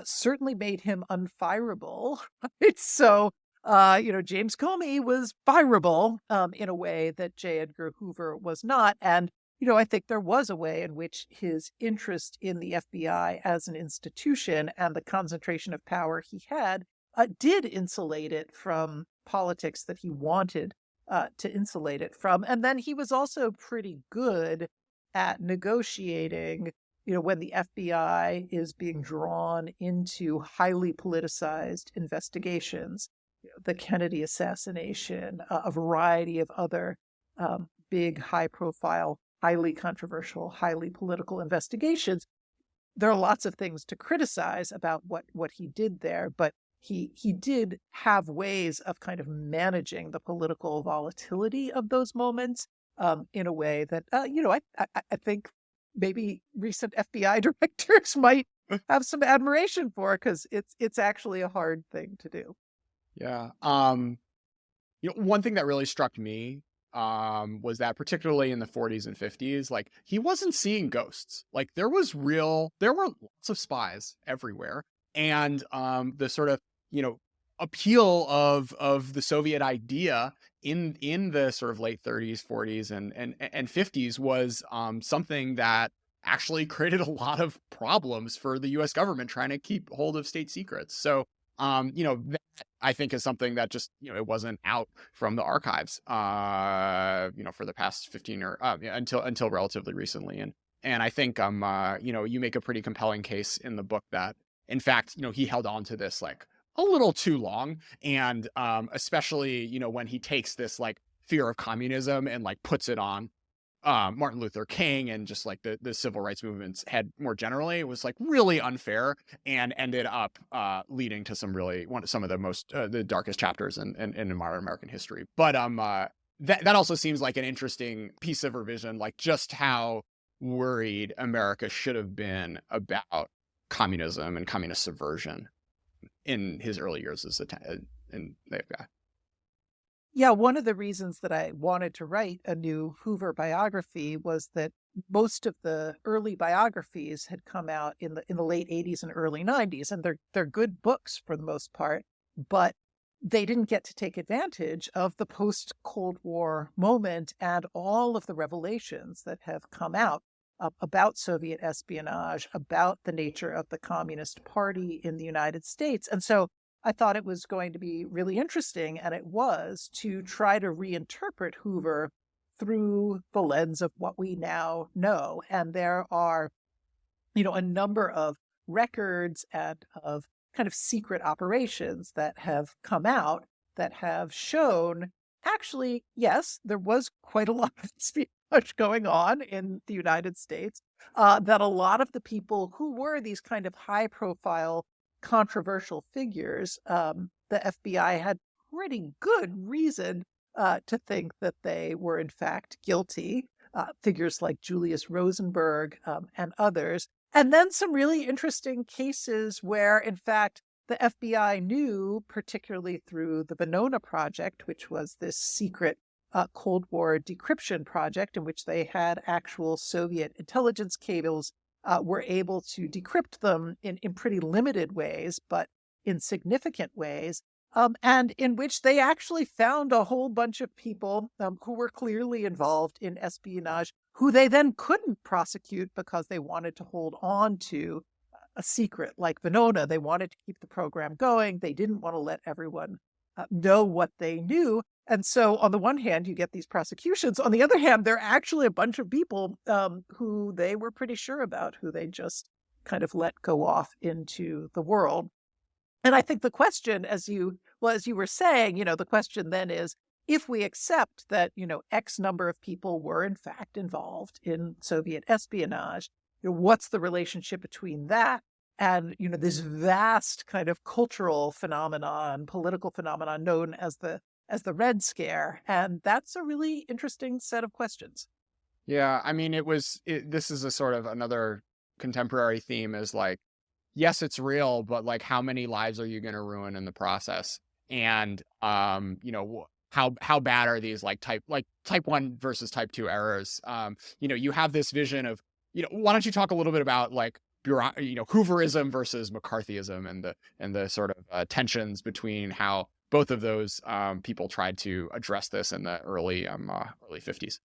certainly made him unfireable. Right? So, James Comey was fireable in a way that J. Edgar Hoover was not. And, I think there was a way in which his interest in the FBI as an institution and the concentration of power he had did insulate it from politics that he wanted to insulate it from. And then he was also pretty good at negotiating, when the FBI is being drawn into highly politicized investigations, the Kennedy assassination, a variety of other big, high profile, highly controversial, highly political investigations. There are lots of things to criticize about what he did there, but he did have ways of kind of managing the political volatility of those moments in a way that I think maybe recent FBI directors might have some admiration for, because it's actually a hard thing to do. Yeah. One thing that really struck me was that particularly in the 40s and 50s, like he wasn't seeing ghosts. Like there were lots of spies everywhere. And the sort of, appeal of the Soviet idea in the sort of late 30s, 40s and 50s was something that actually created a lot of problems for the US government trying to keep hold of state secrets. So that I think is something that just, it wasn't out from the archives, for the past 15 or until relatively recently. And I think, you make a pretty compelling case in the book that, in fact, he held on to this like a little too long. And especially, when he takes this like fear of communism and like puts it on Martin Luther King and just like the civil rights movement's head more generally, it was like really unfair and ended up leading to some of the most the darkest chapters in modern American history. But that also seems like an interesting piece of revision, like just how worried America should have been about communism and communist subversion in his early years as in the FBI. Yeah, one of the reasons that I wanted to write a new Hoover biography was that most of the early biographies had come out in the late 80s and early 90s, and they're good books for the most part, but they didn't get to take advantage of the post-Cold War moment and all of the revelations that have come out about Soviet espionage, about the nature of the Communist Party in the United States. And so I thought it was going to be really interesting, and it was, to try to reinterpret Hoover through the lens of what we now know. And there are, a number of records and of kind of secret operations that have come out that have shown, actually, yes, there was quite a lot of espionage going on in the United States, that a lot of the people who were these kind of high-profile controversial figures, the FBI had pretty good reason to think that they were in fact guilty. Figures like Julius Rosenberg and others. And then some really interesting cases where, in fact, the FBI knew, particularly through the Venona Project, which was this secret Cold War decryption project in which they had actual Soviet intelligence cables, were able to decrypt them in pretty limited ways, but in significant ways, and in which they actually found a whole bunch of people who were clearly involved in espionage, who they then couldn't prosecute because they wanted to hold on to a secret like Venona. They wanted to keep the program going. They didn't want to let everyone know what they knew. And so on the one hand, you get these prosecutions. On the other hand, there are actually a bunch of people who they were pretty sure about, who they just kind of let go off into the world. And I think the question, as you were saying, the question then is, if we accept that, X number of people were in fact involved in Soviet espionage, what's the relationship between that and this vast kind of cultural phenomenon, political phenomenon known as the Red Scare. And that's a really interesting set of questions. Yeah, I mean, this is a sort of another contemporary theme is like, yes, it's real, but like, how many lives are you going to ruin in the process? And, how bad are these type 1 versus type 2 errors? You have this vision of, why don't you talk a little bit about like, Hooverism versus McCarthyism and the sort of tensions between how both of those people tried to address this in the early 50s.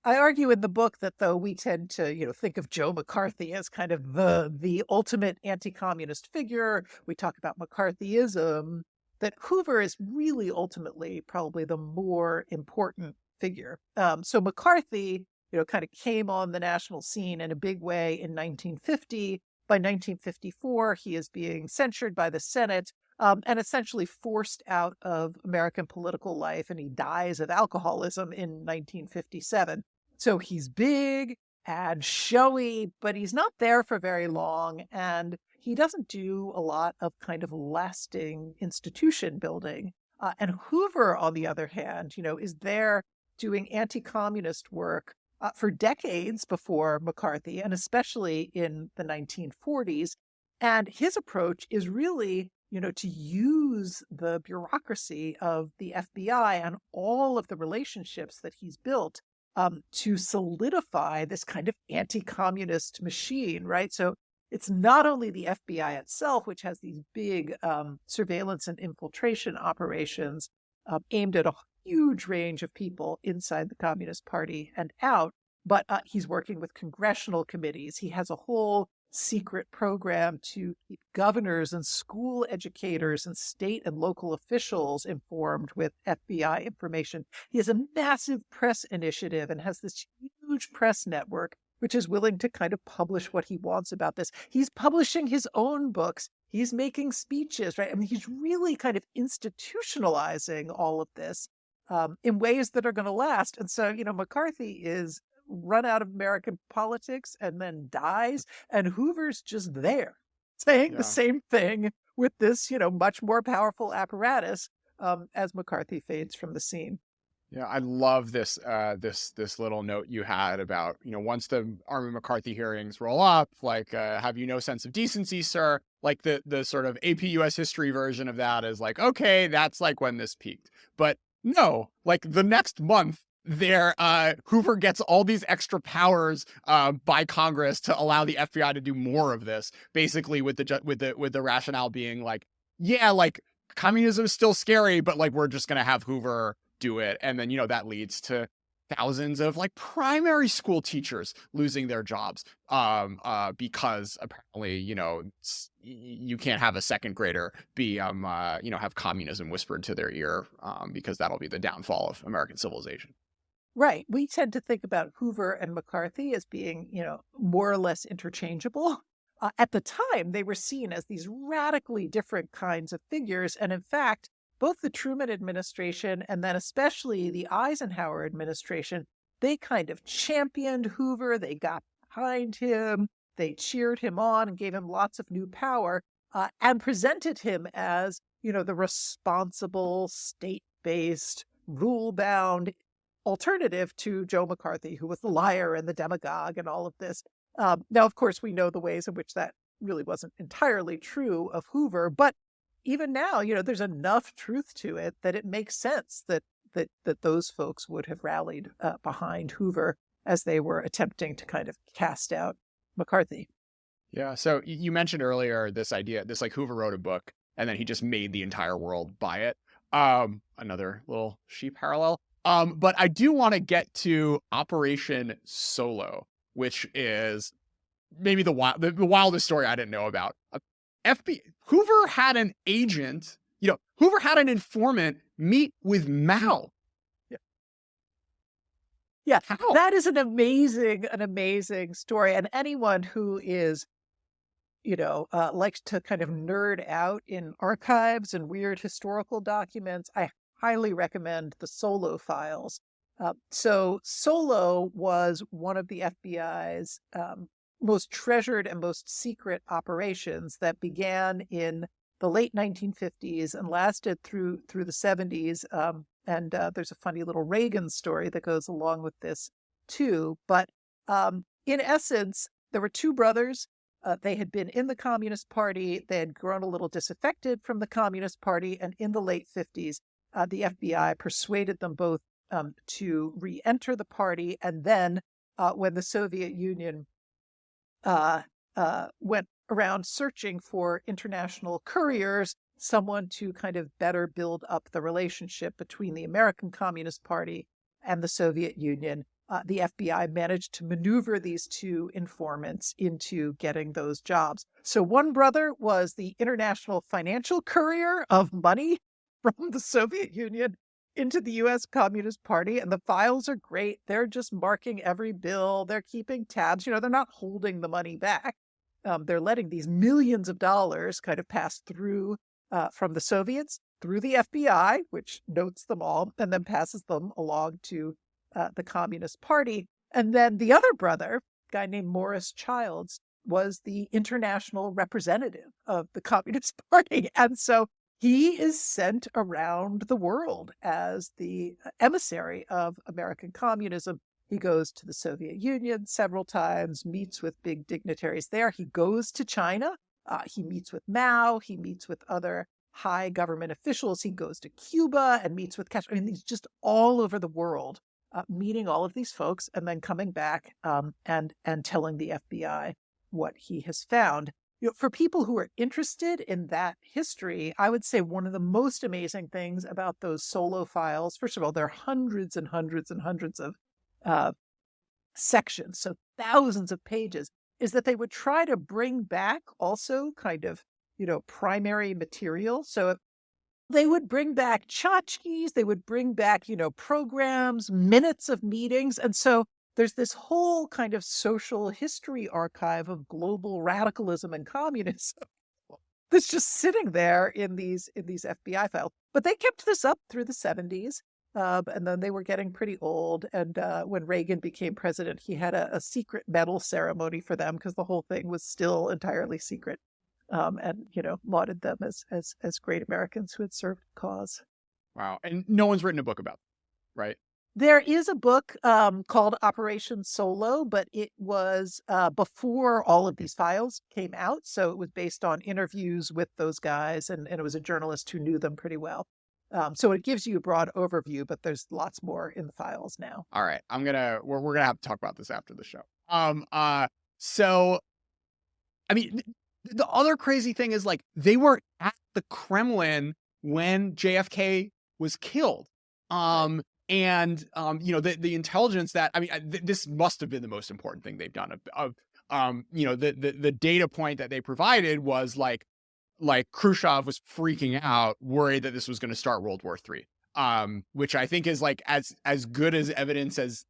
I argue in the book that though we tend to, think of Joe McCarthy as kind of the ultimate anti-communist figure, we talk about McCarthyism, that Hoover is really ultimately probably the more important figure. So McCarthy, kind of came on the national scene in a big way in 1950. By 1954, he is being censured by the Senate, and essentially forced out of American political life, and he dies of alcoholism in 1957. So he's big and showy, but he's not there for very long, and he doesn't do a lot of kind of lasting institution building. And Hoover, on the other hand, is there doing anti-communist work for decades before McCarthy, and especially in the 1940s. And his approach is really, to use the bureaucracy of the FBI and all of the relationships that he's built to solidify this kind of anti-communist machine, right? So it's not only the FBI itself, which has these big surveillance and infiltration operations aimed at a huge range of people inside the Communist Party and out, but he's working with congressional committees. He has a whole secret program to keep governors and school educators and state and local officials informed with FBI information. He has a massive press initiative and has this huge press network, which is willing to kind of publish what he wants about this. He's publishing his own books. He's making speeches, right? I mean, he's really kind of institutionalizing all of this in ways that are going to last. And so, McCarthy is run out of American politics and then dies, and Hoover's just there saying the Yeah. same thing with this, much more powerful apparatus as McCarthy fades from the scene. Yeah, I love this little note you had about, once the Army McCarthy hearings roll up, like, have you no sense of decency, sir? Like the sort of AP US history version of that is like, okay, that's like when this peaked. But no, like the next month there, Hoover gets all these extra powers by Congress to allow the FBI to do more of this, basically with the rationale being like, yeah, like communism is still scary, but like we're just gonna have Hoover do it. And then, that leads to thousands of like primary school teachers losing their jobs because apparently, you can't have a second grader be, have communism whispered to their ear because that'll be the downfall of American civilization. Right. We tend to think about Hoover and McCarthy as being, more or less interchangeable. At the time, they were seen as these radically different kinds of figures. And in fact, both the Truman administration and then especially the Eisenhower administration, they kind of championed Hoover. They got behind him. They cheered him on and gave him lots of new power and presented him as, the responsible, state-based, rule-bound alternative to Joe McCarthy, who was the liar and the demagogue and all of this. Now, of course, we know the ways in which that really wasn't entirely true of Hoover, but even now, there's enough truth to it that it makes sense that those folks would have rallied behind Hoover as they were attempting to kind of cast out McCarthy. Yeah. So you mentioned earlier this idea, this like Hoover wrote a book and then he just made the entire world buy it. Another little sheep parallel. But I do want to get to Operation Solo, which is maybe the wildest story I didn't know about. Hoover had an agent, Hoover had an informant meet with Mao. Yeah. Yeah, How? that is an amazing story. And anyone who is, likes to kind of nerd out in archives and weird historical documents, I highly recommend the Solo files. So Solo was one of the FBI's most treasured and most secret operations that began in the late 1950s and lasted through the 70s. And there's a funny little Reagan story that goes along with this too. But in essence, there were two brothers. They had been in the Communist Party. They had grown a little disaffected from the Communist Party. And in the late 50s, the FBI persuaded them both to re-enter the party. And then when the Soviet Union went around searching for international couriers, someone to kind of better build up the relationship between the American Communist Party and the Soviet Union, the FBI managed to maneuver these two informants into getting those jobs. So one brother was the international financial courier of money from the Soviet Union into the US Communist Party. And the files are great. They're just marking every bill. They're keeping tabs. They're not holding the money back. They're letting these millions of dollars kind of pass through from the Soviets through the FBI, which notes them all, and then passes them along to the Communist Party. And then the other brother, a guy named Morris Childs, was the international representative of the Communist Party. And so he is sent around the world as the emissary of American communism. He goes to the Soviet Union several times, meets with big dignitaries there. He goes to China. He meets with Mao. He meets with other high government officials. He goes to Cuba and meets with Castro. I mean, he's just all over the world, meeting all of these folks and then coming back and telling the FBI what he has found. For people who are interested in that history, I would say one of the most amazing things about those solo files, first of all, there are hundreds and hundreds and hundreds of sections, so thousands of pages, is that they would try to bring back also kind of, primary material. So they would bring back tchotchkes, they would bring back, programs, minutes of meetings. And so there's this whole kind of social history archive of global radicalism and communism that's just sitting there in these FBI files. But they kept this up through the 70s. And then they were getting pretty old. And when Reagan became president, he had a secret medal ceremony for them because the whole thing was still entirely secret. And lauded them as great Americans who had served the cause. Wow. And no one's written a book about it, right? There is a book called Operation Solo, but it was before all of these files came out. So it was based on interviews with those guys, and it was a journalist who knew them pretty well. So it gives you a broad overview, but there's lots more in the files now. All right. We're gonna have to talk about this after the show. So I mean, the other crazy thing is, like, they were at the Kremlin when JFK was killed. And the intelligence that, I mean, this must have been the most important thing they've done the data point that they provided was like Khrushchev was freaking out, worried that this was going to start World War III, which I think is like as good as evidence as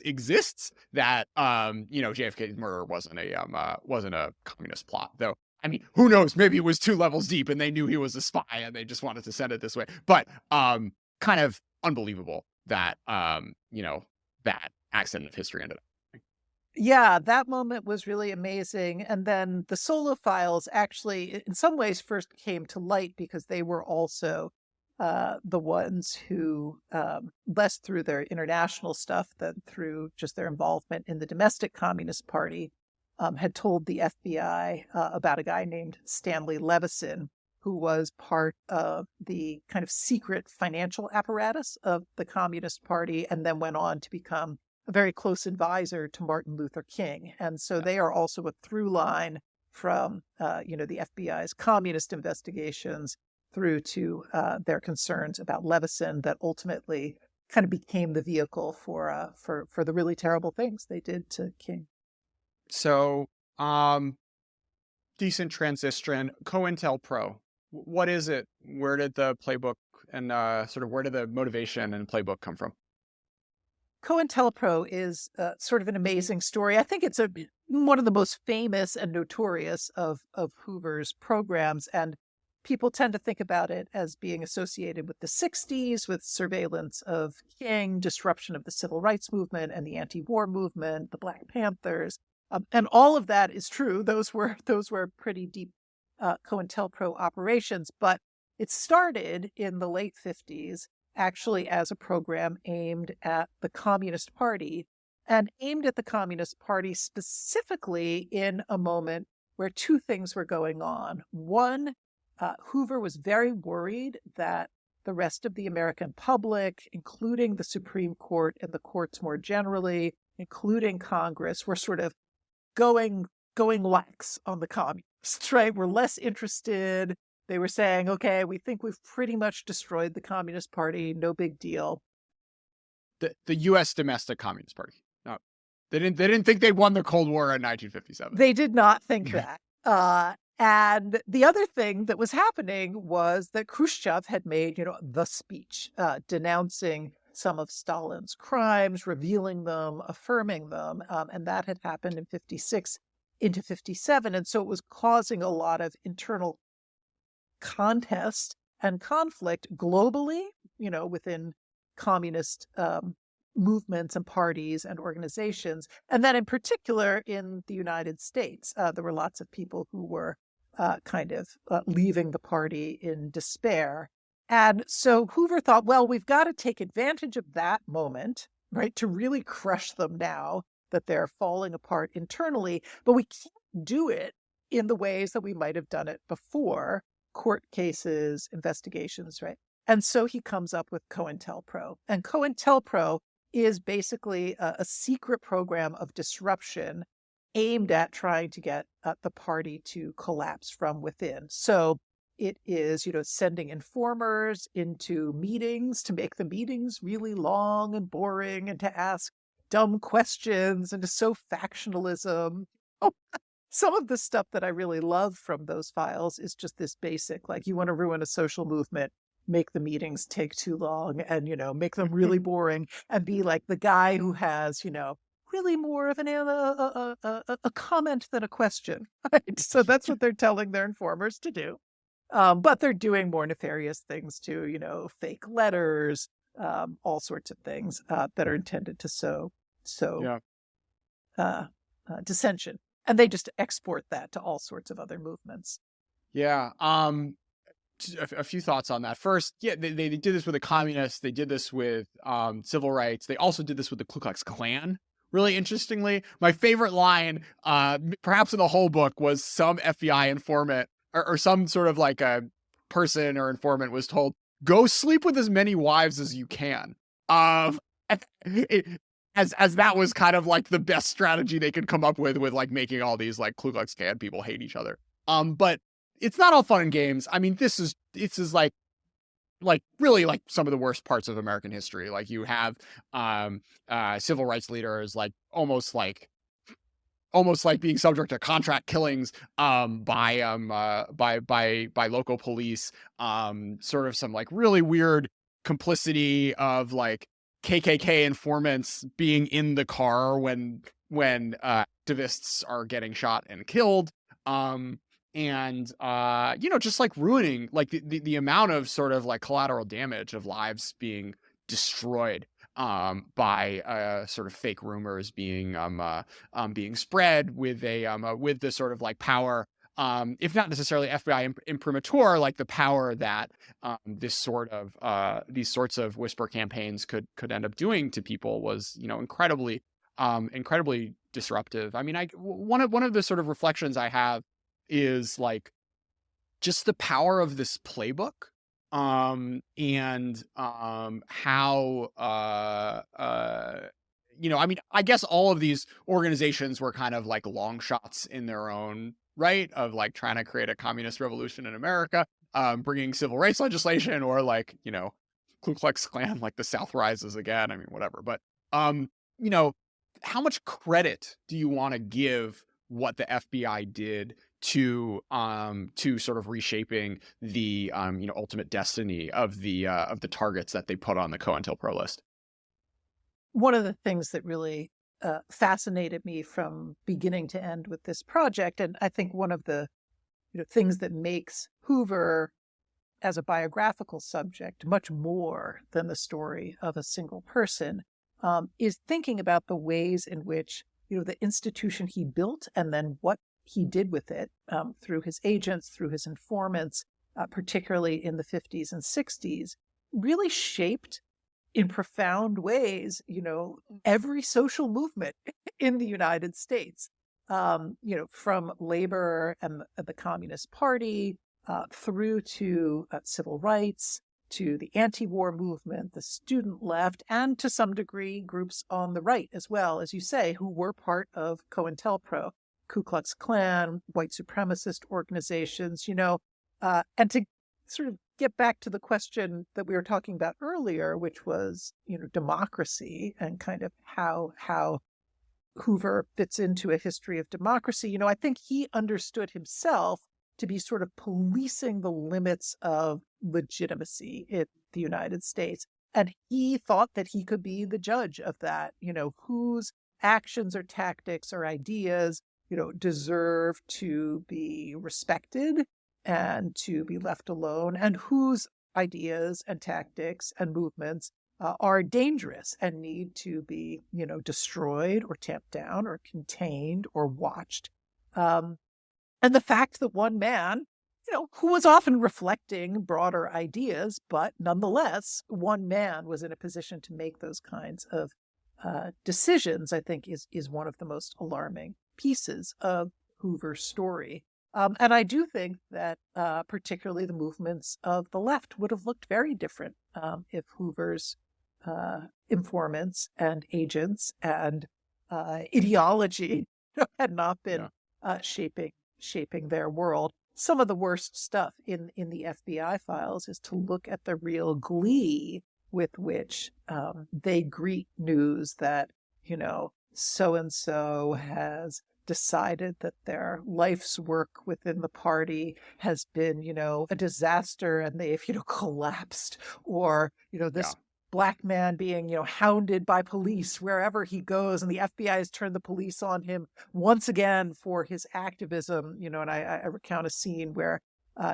exists that JFK's murder wasn't a communist plot. Though, I mean, who knows? Maybe it was 2 levels deep and they knew he was a spy and they just wanted to send it this way. But kind of unbelievable that that accident of history ended up. Yeah, that moment was really amazing. And then the solo files actually, in some ways, first came to light because they were also the ones who, less through their international stuff than through just their involvement in the domestic Communist Party, had told the FBI about a guy named Stanley Levison, who was part of the kind of secret financial apparatus of the Communist Party and then went on to become a very close advisor to Martin Luther King. And so they are also a through line from, the FBI's communist investigations through to their concerns about Levison that ultimately kind of became the vehicle for the really terrible things they did to King. So, decent transition. COINTELPRO. What is it? Where did the playbook and where did the motivation and playbook come from? COINTELPRO is sort of an amazing story. I think it's one of the most famous and notorious of Hoover's programs, and people tend to think about it as being associated with the 60s, with surveillance of King, disruption of the civil rights movement and the anti-war movement, the Black Panthers. And all of that is true. Those were pretty deep COINTELPRO operations, but it started in the late 50s actually as a program aimed at the Communist Party, and aimed at the Communist Party specifically in a moment where two things were going on. One, Hoover was very worried that the rest of the American public, including the Supreme Court and the courts more generally, including Congress, were sort of going lax on the communists, right? We're less interested. They were saying, okay, we think we've pretty much destroyed the Communist Party. No big deal. The U.S. domestic Communist Party. No, they didn't think they won the Cold War in 1957. They did not think that. And the other thing that was happening was that Khrushchev had made, the speech denouncing some of Stalin's crimes, revealing them, affirming them. And that had happened in 56 into 57. And so it was causing a lot of internal contest and conflict globally, within communist movements and parties and organizations. And then in particular in the United States, there were lots of people who were leaving the party in despair. And so Hoover thought, well, we've got to take advantage of that moment, right, to really crush them now that they're falling apart internally. But we can't do it in the ways that we might have done it before, court cases, investigations, right? And so he comes up with COINTELPRO. And COINTELPRO is basically a secret program of disruption aimed at trying to get the party to collapse from within. So it is, sending informers into meetings to make the meetings really long and boring and to ask dumb questions and to sow factionalism. Oh, some of the stuff that I really love from those files is just this basic, like, you want to ruin a social movement, make the meetings take too long and, make them really boring, and be like the guy who has, really more of a comment than a question. Right? So that's what they're telling their informers to do. But they're doing more nefarious things too, fake letters, all sorts of things that are intended to sow dissension. And they just export that to all sorts of other movements. Yeah. A few thoughts on that. First, yeah, they did this with the communists. They did this with civil rights. They also did this with the Ku Klux Klan. Really interestingly, my favorite line, perhaps in the whole book, was some FBI informant or some sort of like a person or informant was told, "Go sleep with as many wives as you can." As that was kind of like the best strategy they could come up with like making all these like Ku Klux Klan people hate each other. But it's not all fun and games. I mean, this is like really like some of the worst parts of American history. Like you have civil rights leaders like almost like being subject to contract killings by local police. Sort of some like really weird complicity of like KKK informants being in the car when activists are getting shot and killed. And just like ruining like the amount of sort of like collateral damage of lives being destroyed by sort of fake rumors being spread with with the sort of like power, if not necessarily FBI imprimatur, like the power that these sorts of whisper campaigns could end up doing to people was incredibly disruptive. I mean, one of the sort of reflections I have is like just the power of this playbook, and how I mean, I guess all of these organizations were kind of like long shots in their own right, of like trying to create a communist revolution in America, bringing civil rights legislation, or like Ku Klux Klan, like the South rises again. I mean, whatever. But how much credit do you want to give what the FBI did to sort of reshaping the ultimate destiny of the targets that they put on the COINTELPRO list? One of the things that really fascinated me from beginning to end with this project, and I think one of the things that makes Hoover as a biographical subject much more than the story of a single person, is thinking about the ways in which the institution he built and then what he did with it through his agents, through his informants, particularly in the 50s and 60s, really shaped in profound ways, every social movement in the United States, from labor and the Communist Party through to civil rights, to the anti-war movement, the student left, and to some degree groups on the right as well, as you say, who were part of COINTELPRO, Ku Klux Klan, white supremacist organizations, and to sort of get back to the question that we were talking about earlier, which was, democracy and kind of how Hoover fits into a history of democracy. I think he understood himself to be sort of policing the limits of legitimacy in the United States. And he thought that he could be the judge of that, whose actions or tactics or ideas, deserve to be respected and to be left alone, and whose ideas and tactics and movements are dangerous and need to be, destroyed or tamped down or contained or watched. And the fact that one man, who was often reflecting broader ideas, but nonetheless, one man was in a position to make those kinds of decisions, I think is one of the most alarming pieces of Hoover's story. And I do think that particularly the movements of the left would have looked very different if Hoover's informants and agents and ideology had not been shaping their world. Some of the worst stuff in the FBI files is to look at the real glee with which they greet news that, so-and-so has decided that their life's work within the party has been, a disaster and they've, collapsed, or, this Black man being, hounded by police wherever he goes, and the FBI has turned the police on him once again for his activism, and I recount a scene where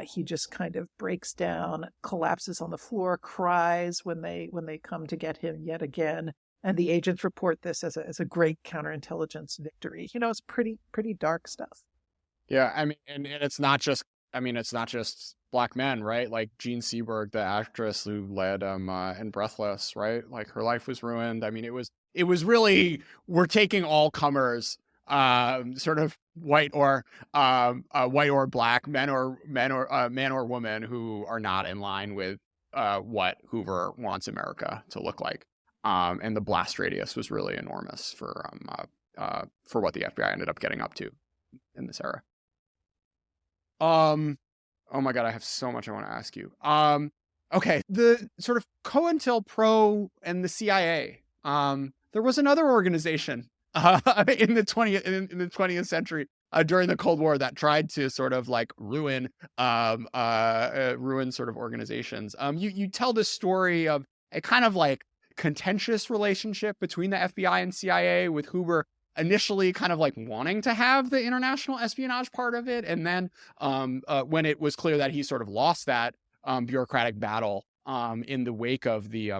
he just kind of breaks down, collapses on the floor, cries when they come to get him yet again. And the agents report this as a great counterintelligence victory. It's pretty dark stuff. Yeah, I mean, and it's not just Black men, right? Like Jean Seberg, the actress who led in Breathless, right? Like her life was ruined. I mean, it was really, we're taking all comers, sort of white or black, man or woman, who are not in line with what Hoover wants America to look like. And the blast radius was really enormous for what the FBI ended up getting up to in this era. Oh my God, I have so much I want to ask you. Okay, the sort of COINTELPRO and the CIA. There was another organization in the 20th century during the Cold War that tried to sort of like ruin sort of organizations. You tell this story of a kind of like contentious relationship between the FBI and CIA, with Hoover initially kind of like wanting to have the international espionage part of it, and then when it was clear that he sort of lost that bureaucratic battle in the wake of the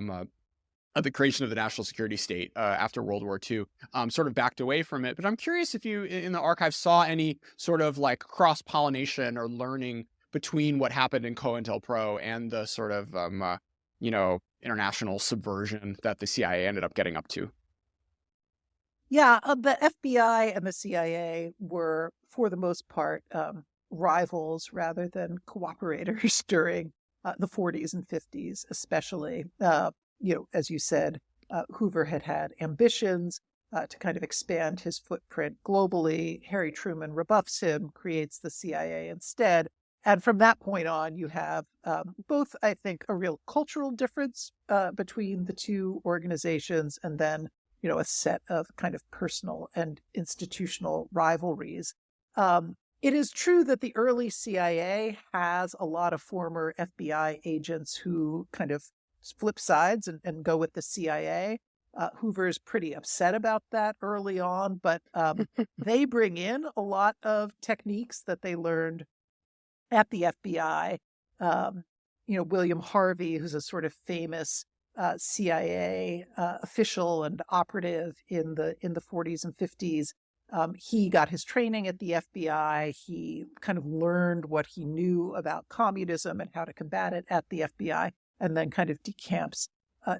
creation of the national security state after World War II, sort of backed away from it. But I'm curious if you in the archive saw any sort of like cross-pollination or learning between what happened in COINTELPRO and the sort of international subversion that the CIA ended up getting up to. Yeah, the FBI and the CIA were, for the most part, rivals rather than cooperators during the 40s and 50s, especially. As you said, Hoover had ambitions to kind of expand his footprint globally. Harry Truman rebuffs him, creates the CIA instead. And from that point on, you have both, I think, a real cultural difference between the two organizations, and then, a set of kind of personal and institutional rivalries. It is true that the early CIA has a lot of former FBI agents who kind of flip sides and go with the CIA. Hoover's pretty upset about that early on, but they bring in a lot of techniques that they learned at the FBI. William Harvey, who's a sort of famous CIA official and operative in the 40s and 50s. He got his training at the FBI. He kind of learned what he knew about communism and how to combat it at the FBI, and then kind of decamps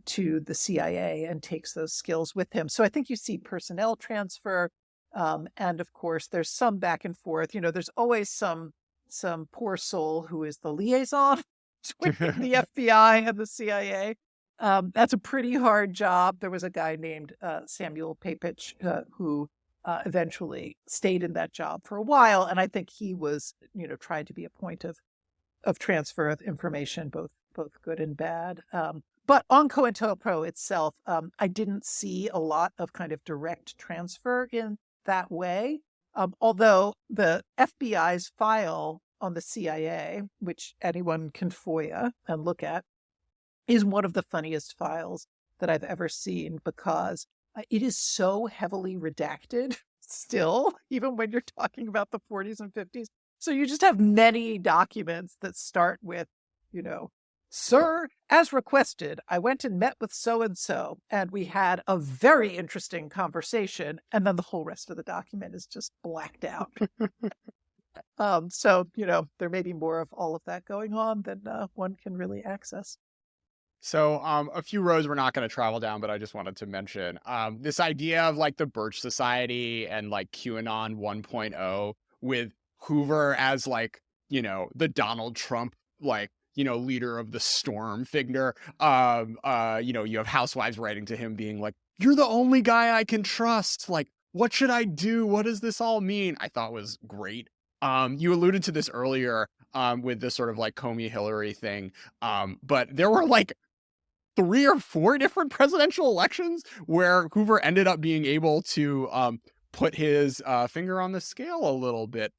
to the CIA and takes those skills with him. So I think you see personnel transfer, and of course there's some back and forth. There's always some poor soul who is the liaison between the FBI and the CIA. That's a pretty hard job. There was a guy named Samuel Papich who eventually stayed in that job for a while, and I think he was, trying to be a point of transfer of information, both good and bad. But on COINTELPRO itself, I didn't see a lot of kind of direct transfer in that way. Although the FBI's file on the CIA, which anyone can FOIA and look at, is one of the funniest files that I've ever seen, because it is so heavily redacted still, even when you're talking about the 40s and 50s. So you just have many documents that start with, sir, as requested, I went and met with so-and-so, and we had a very interesting conversation. And then the whole rest of the document is just blacked out. So, there may be more of all of that going on than one can really access. So a few roads we're not going to travel down, but I just wanted to mention this idea of like the Birch Society and like QAnon 1.0 with Hoover as like, the Donald Trump, like, leader of the storm figure. You have housewives writing to him being like, you're the only guy I can trust. Like, what should I do? What does this all mean? I thought was great. You alluded to this earlier with the sort of like Comey Hillary thing. But there were like 3 or 4 different presidential elections where Hoover ended up being able to put his finger on the scale a little bit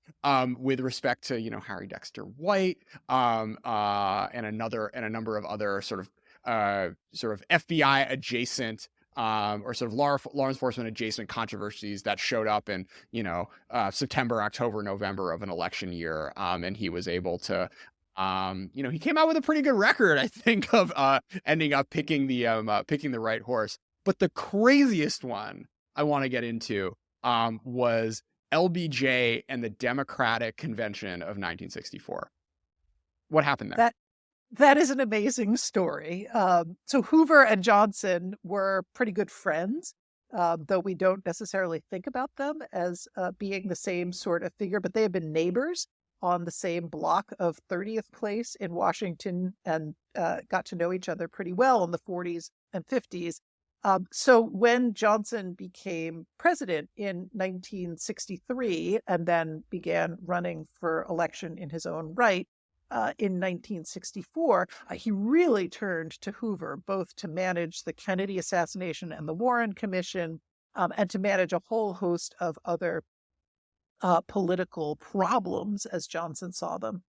with respect to Harry Dexter White and a number of other sort of FBI adjacent or sort of law enforcement adjacent controversies that showed up in September, October, November of an election year, and he was able to. He came out with a pretty good record, I think, of ending up picking the right horse. But the craziest one I want to get into was LBJ and the Democratic Convention of 1964. What happened there? That is an amazing story. So Hoover and Johnson were pretty good friends, though we don't necessarily think about them as being the same sort of figure, but they have been neighbors on the same block of 30th Place in Washington, and got to know each other pretty well in the 40s and 50s. So when Johnson became president in 1963 and then began running for election in his own right in 1964, he really turned to Hoover, both to manage the Kennedy assassination and the Warren Commission, and to manage a whole host of other political problems, as Johnson saw them.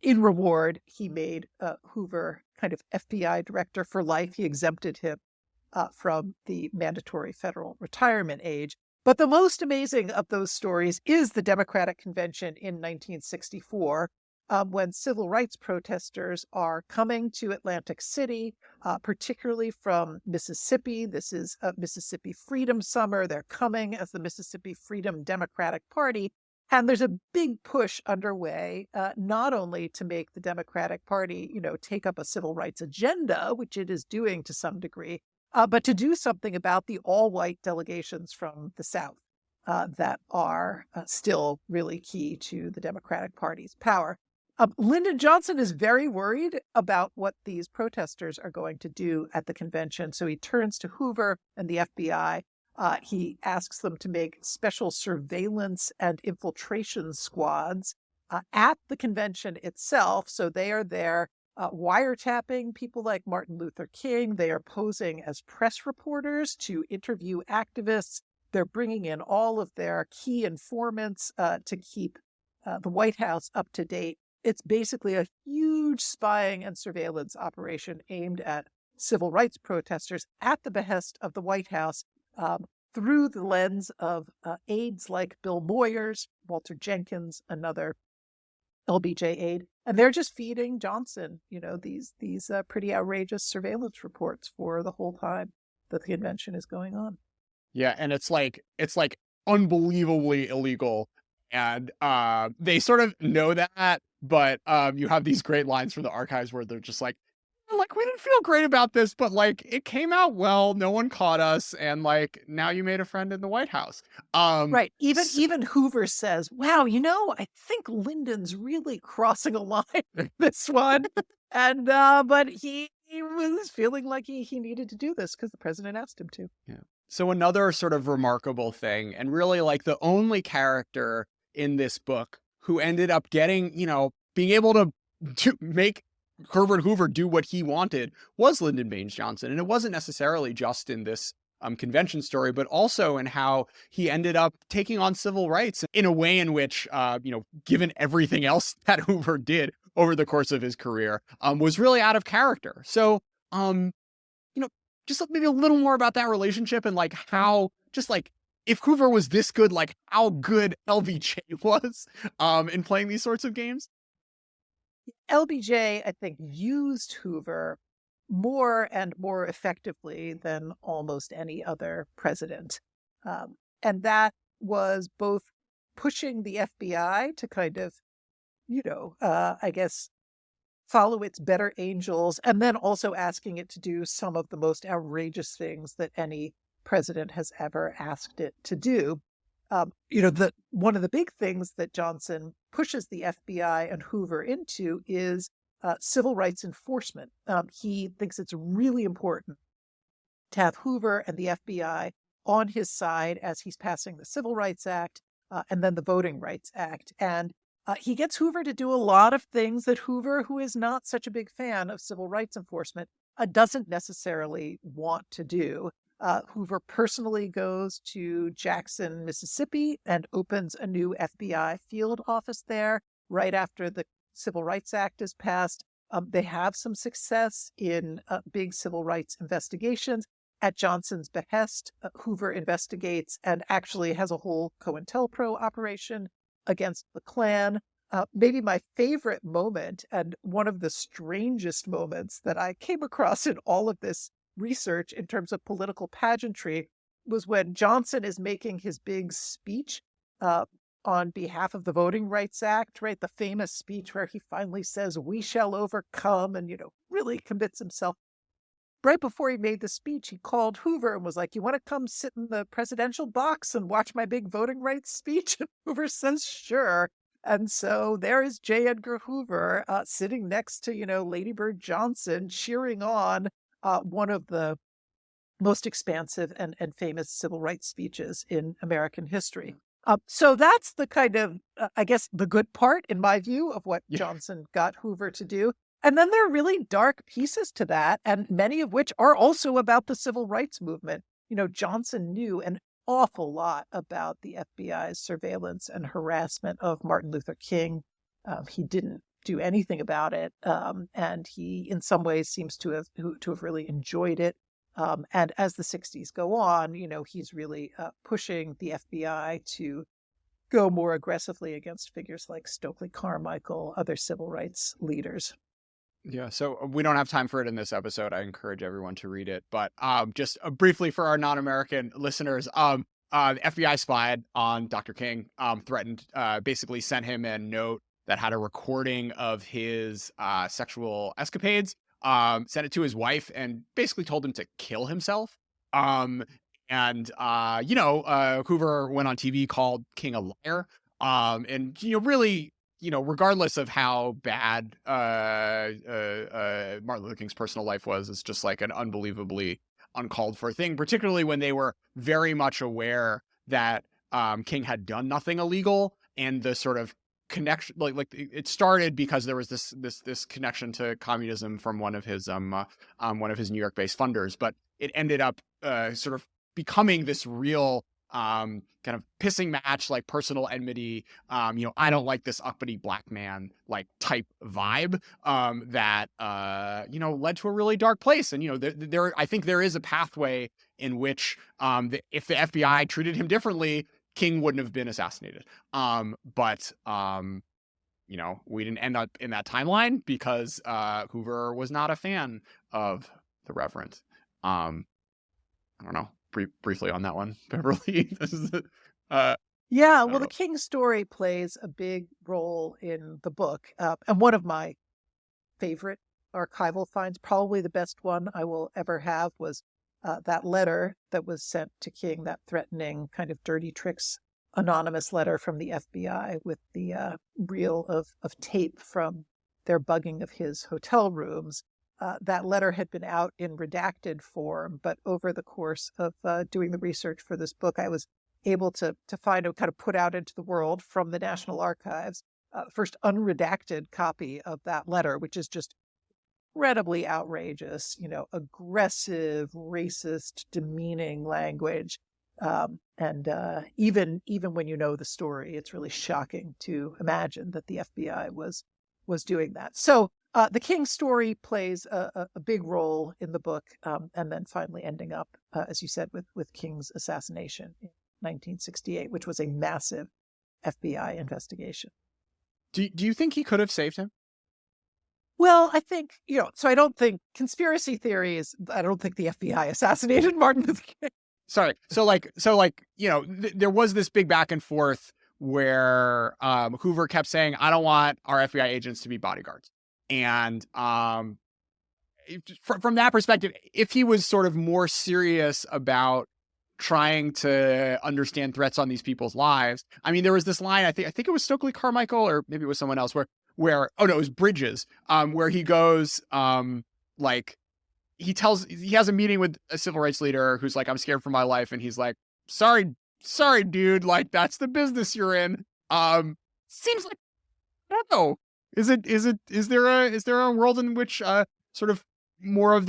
In reward, he made Hoover kind of FBI director for life. He exempted him from the mandatory federal retirement age. But the most amazing of those stories is the Democratic Convention in 1964, when civil rights protesters are coming to Atlantic City, particularly from Mississippi. This is Mississippi Freedom Summer. They're coming as the Mississippi Freedom Democratic Party. And there's a big push underway, not only to make the Democratic Party, take up a civil rights agenda, which it is doing to some degree, but to do something about the all-white delegations from the South that are still really key to the Democratic Party's power. Lyndon Johnson is very worried about what these protesters are going to do at the convention. So he turns to Hoover and the FBI. He asks them to make special surveillance and infiltration squads at the convention itself. So they are there wiretapping people like Martin Luther King. They are posing as press reporters to interview activists. They're bringing in all of their key informants to keep the White House up to date. It's basically a huge spying and surveillance operation aimed at civil rights protesters at the behest of the White House, through the lens of aides like Bill Moyers, Walter Jenkins, another LBJ aide, and they're just feeding Johnson, these pretty outrageous surveillance reports for the whole time that the convention is going on. Yeah, and it's like unbelievably illegal, and they sort of know that, but you have these great lines from the archives where they're just like, we didn't feel great about this, but like it came out well, no one caught us, and like now you made a friend in the White House. Um, Right. Even s- even Hoover says, "Wow, I think Lyndon's really crossing a line with this one." And but he was feeling like he needed to do this because the president asked him to. yeah. So another sort of remarkable thing, and really like the only character in this book who ended up getting, being able to make Herbert Hoover do what he wanted was Lyndon Baines Johnson. And it wasn't necessarily just in this convention story, but also in how he ended up taking on civil rights in a way in which, given everything else that Hoover did over the course of his career, was really out of character. So, um, you know, just maybe a little more about that relationship and like how, just like, if Hoover was this good, like how good LBJ was in playing these sorts of games. LBJ, I think, used Hoover more and more effectively than almost any other president. And that was both pushing the FBI to kind of, I guess, follow its better angels, and then also asking it to do some of the most outrageous things that any president has ever asked it to do. The one of the big things that Johnson pushes the FBI and Hoover into is civil rights enforcement. He thinks it's really important to have Hoover and the FBI on his side as he's passing the Civil Rights Act and then the Voting Rights Act. And he gets Hoover to do a lot of things that Hoover, who is not such a big fan of civil rights enforcement, doesn't necessarily want to do. Hoover personally goes to Jackson, Mississippi, and opens a new FBI field office there right after the Civil Rights Act is passed. They have some success in big civil rights investigations. At Johnson's behest, Hoover investigates and actually has a whole COINTELPRO operation against the Klan. Maybe my favorite moment, and one of the strangest moments that I came across in all of this research in terms of political pageantry, was when Johnson is making his big speech uh, on behalf of the Voting Rights Act, right? The famous speech where he finally says, "We shall overcome," and, really commits himself. Right before he made the speech, he called Hoover and was like, "You want to come sit in the presidential box and watch my big voting rights speech?" And Hoover says, "Sure." And so there is J. Edgar Hoover sitting next to, Lady Bird Johnson, cheering on one of the most expansive and famous civil rights speeches in American history. So that's the kind of, I guess, the good part, in my view, of what Yeah. Johnson got Hoover to do. And then there are really dark pieces to that, and many of which are also about the civil rights movement. Johnson knew an awful lot about the FBI's surveillance and harassment of Martin Luther King. He didn't do anything about it, and he, in some ways, seems to have really enjoyed it. And as the 60s go on, he's really pushing the FBI to go more aggressively against figures like Stokely Carmichael, other civil rights leaders. Yeah, so we don't have time for it in this episode. I encourage everyone to read it. But just briefly for our non-American listeners, the FBI spied on Dr. King, threatened, basically sent him a note that had a recording of his sexual escapades, sent it to his wife, and basically told him to kill himself. Um, and Hoover went on TV, called King a liar, and really, regardless of how bad Martin Luther King's personal life was, it's just like an unbelievably uncalled for thing, particularly when they were very much aware that King had done nothing illegal, and the sort of connection, like it started because there was this connection to communism from one of his New York based funders, but it ended up sort of becoming this real kind of pissing match, like personal enmity, I don't like this uppity black man like type vibe, that led to a really dark place. And there I think there is a pathway in which, if the FBI treated him differently, King wouldn't have been assassinated. But we didn't end up in that timeline because Hoover was not a fan of the Reverend. I don't know. Briefly on that one, Beverly. This is I Yeah, well, don't the know. King story plays a big role in the book. And one of my favorite archival finds, probably the best one I will ever have, was that letter that was sent to King, that threatening kind of dirty tricks anonymous letter from the FBI with the reel of tape from their bugging of his hotel rooms. That letter had been out in redacted form, but over the course of doing the research for this book, I was able to find a kind of put out into the world from the National Archives first unredacted copy of that letter, which is just incredibly outrageous, aggressive, racist, demeaning language. And even when you know the story, it's really shocking to imagine that the FBI was doing that. So the King story plays a big role in the book, and then finally ending up, as you said, with King's assassination in 1968, which was a massive FBI investigation. Do you think he could have saved him? Well, I think, so I don't think conspiracy theories, I don't think the FBI assassinated Martin Luther King. Sorry. There was this big back and forth where Hoover kept saying, "I don't want our FBI agents to be bodyguards," and from that perspective, if he was sort of more serious about trying to understand threats on these people's lives. I mean, there was this line, I think it was Stokely Carmichael, or maybe it was someone else, where oh no, it was Bridges, where he goes, like he has a meeting with a civil rights leader who's like, "I'm scared for my life," and he's like, sorry, dude, like that's the business you're in. Seems like, I don't know. Is there a world in which sort of more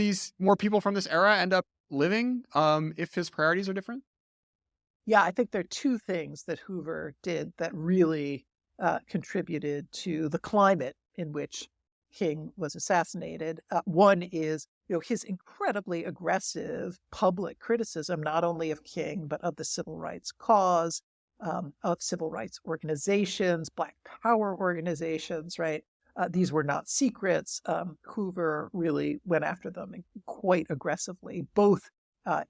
people from this era end up living if his priorities are different? Yeah, I think there are two things that Hoover did that really contributed to the climate in which King was assassinated. One is, his incredibly aggressive public criticism, not only of King, but of the civil rights cause, of civil rights organizations, Black Power organizations, right? These were not secrets. Hoover really went after them quite aggressively, both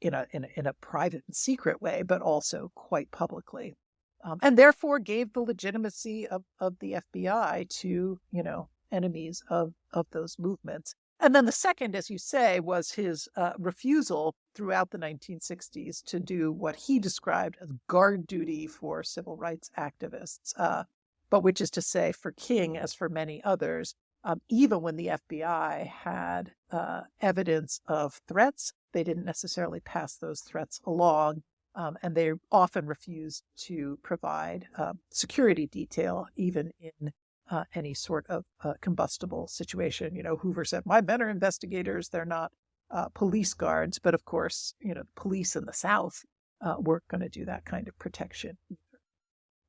in a private and secret way, but also quite publicly, and therefore gave the legitimacy of the FBI to enemies of those movements. And then the second, as you say, was his refusal throughout the 1960s to do what he described as guard duty for civil rights activists. But which is to say, for King, as for many others, even when the FBI had evidence of threats, they didn't necessarily pass those threats along, and they often refused to provide security detail, even in any sort of combustible situation. Hoover said, "My men are investigators; they're not police guards." But of course, the police in the South weren't going to do that kind of protection.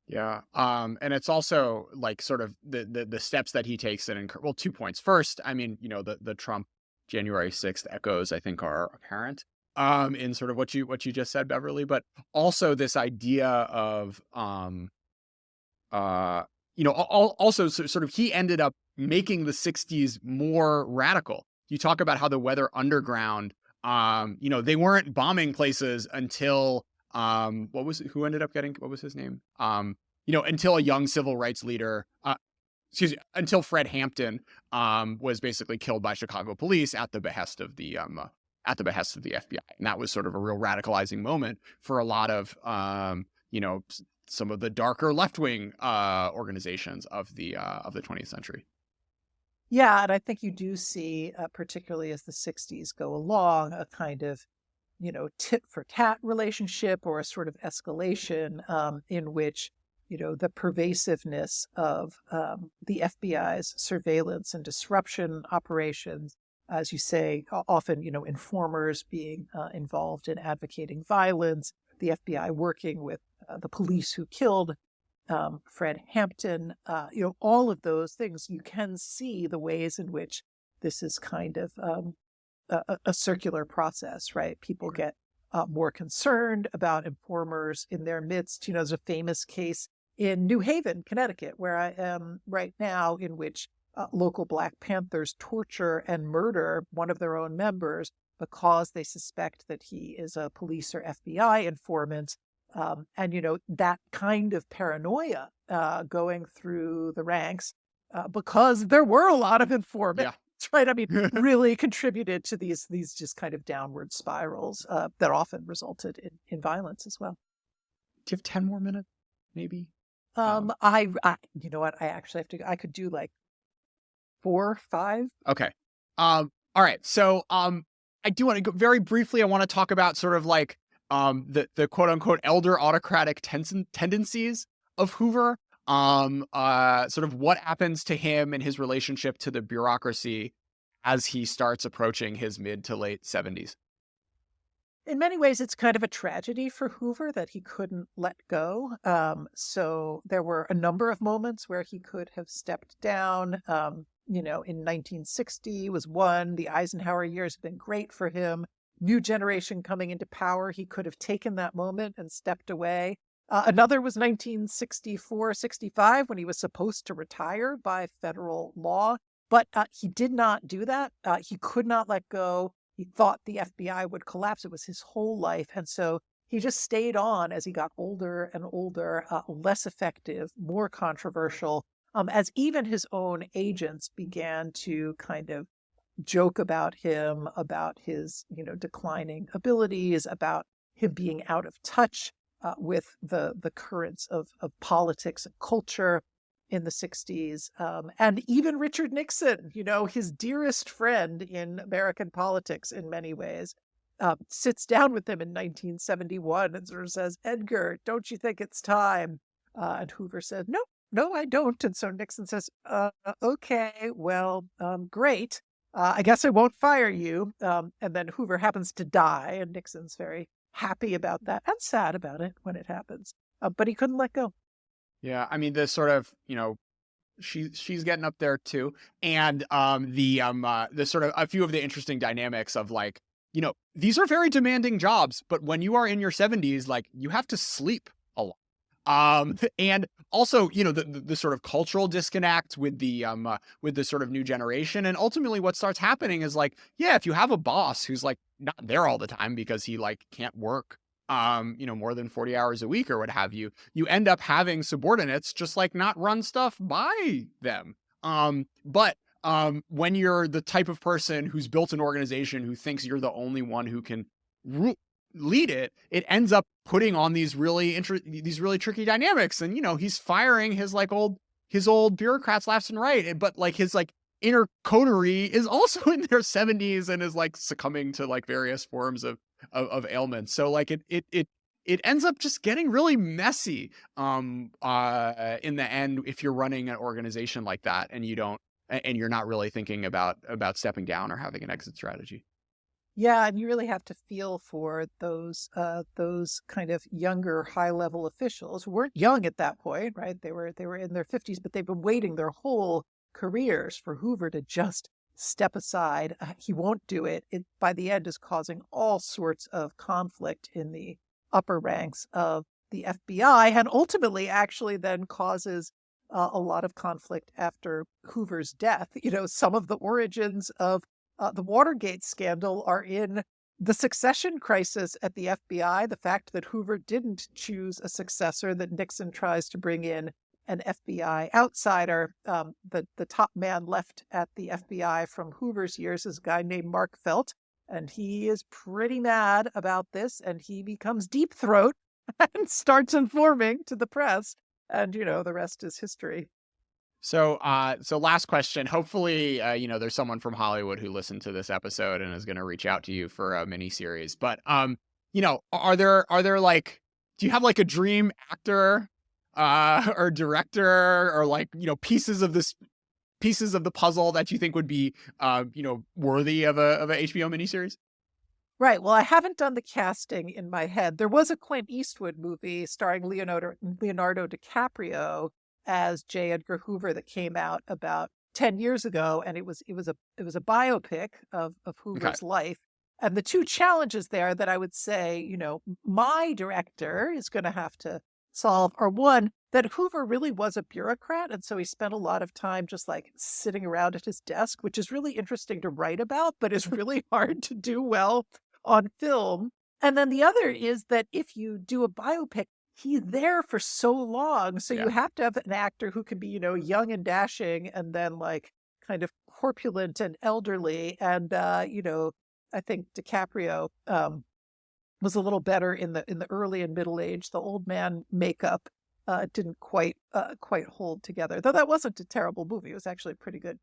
Yeah. And it's also like sort of the steps that he takes well, 2 points. First, I mean, the Trump January 6th echoes, I think, are apparent in sort of what you just said, Beverly, but also this idea of also sort of he ended up making the 60s more radical. You talk about how the Weather Underground, they weren't bombing places until what was his name? Until a young civil rights leader, until Fred Hampton was basically killed by Chicago police at the behest of the FBI. And that was sort of a real radicalizing moment for a lot of some of the darker left-wing organizations of the 20th century. Yeah, and I think you do see, particularly as the 60s go along, a kind of tit for tat relationship, or a sort of escalation in which the pervasiveness of the FBI's surveillance and disruption operations, as you say, often informers being involved in advocating violence, the FBI working with the police who killed Fred Hampton, all of those things. You can see the ways in which this is kind of a circular process, right? People get more concerned about informers in their midst. There's a famous case in New Haven, Connecticut, where I am right now, in which local Black Panthers torture and murder one of their own members because they suspect that he is a police or FBI informant. And, that kind of paranoia going through the ranks because there were a lot of informants, Yeah. right? I mean, really contributed to these just kind of downward spirals that often resulted in violence as well. Do you have 10 more minutes, maybe? You know what? I actually have to. I could do like 4, 5. Okay. All right. So, I do want to go very briefly. I want to talk about sort of like the quote unquote elder autocratic tendencies of Hoover. Sort of what happens to him and his relationship to the bureaucracy as he starts approaching his mid to late 70s. In many ways, it's kind of a tragedy for Hoover that he couldn't let go. So there were a number of moments where he could have stepped down. In 1960 was one. The Eisenhower years have been great for him. New generation coming into power. He could have taken that moment and stepped away. Another was 1964, 65, when he was supposed to retire by federal law, but he did not do that. He could not let go. He thought the FBI would collapse. It was his whole life. And so he just stayed on as he got older and older, less effective, more controversial, as even his own agents began to kind of joke about him, about his, declining abilities, about him being out of touch with the currents of politics and culture in the 60s. And even Richard Nixon, his dearest friend in American politics in many ways, sits down with him in 1971 and sort of says, Edgar, don't you think it's time? And Hoover said, no, I don't. And so Nixon says, okay, well, great. I guess I won't fire you. And then Hoover happens to die, and Nixon's very happy about that and sad about it when it happens. But he couldn't let go. Yeah, I mean, this sort of, she's getting up there too, and the sort of a few of the interesting dynamics of like, these are very demanding jobs, but when you are in your 70s, like you have to sleep a lot. And also, the sort of cultural disconnect with the sort of new generation, and ultimately what starts happening is like, yeah, if you have a boss who's like not there all the time because he like can't work more than 40 hours a week or what have you, you end up having subordinates just like not run stuff by them. But when you're the type of person who's built an organization who thinks you're the only one who can lead it, it ends up putting on these really tricky dynamics. And he's firing his old bureaucrats left and right, but like his like inner coterie is also in their 70s and is like succumbing to like various forms of ailments. So like it ends up just getting really messy in the end if you're running an organization like that and you're not really thinking about stepping down or having an exit strategy. Yeah, and you really have to feel for those kind of younger, high-level officials who weren't young at that point, right? They were in their 50s, but they've been waiting their whole careers for Hoover to just step aside. He won't do it. It by the end is causing all sorts of conflict in the upper ranks of the FBI, and ultimately, actually, then causes a lot of conflict after Hoover's death. Some of the origins of the Watergate scandal are in the succession crisis at the FBI, the fact that Hoover didn't choose a successor, that Nixon tries to bring in an FBI outsider. The top man left at the FBI from Hoover's years is a guy named Mark Felt, and he is pretty mad about this, and he becomes deep throat and starts informing to the press, and the rest is history. So last question. Hopefully, there's someone from Hollywood who listened to this episode and is going to reach out to you for a mini series. But are there like, do you have like a dream actor, or director, or like pieces of the puzzle that you think would be worthy of a HBO miniseries? Right. Well, I haven't done the casting in my head. There was a Clint Eastwood movie starring Leonardo DiCaprio as J. Edgar Hoover that came out about 10 years ago, and it was a biopic of Hoover's life. And the two challenges there that I would say, my director is going to have to solve are, one, that Hoover really was a bureaucrat. And so he spent a lot of time just like sitting around at his desk, which is really interesting to write about, but is really hard to do well on film. And then the other is that if you do a biopic, he's there for so long. So you have to have an actor who can be, young and dashing and then like kind of corpulent and elderly. And, I think DiCaprio was a little better in the early and middle age. The old man makeup didn't quite hold together, though that wasn't a terrible movie. It was actually a pretty good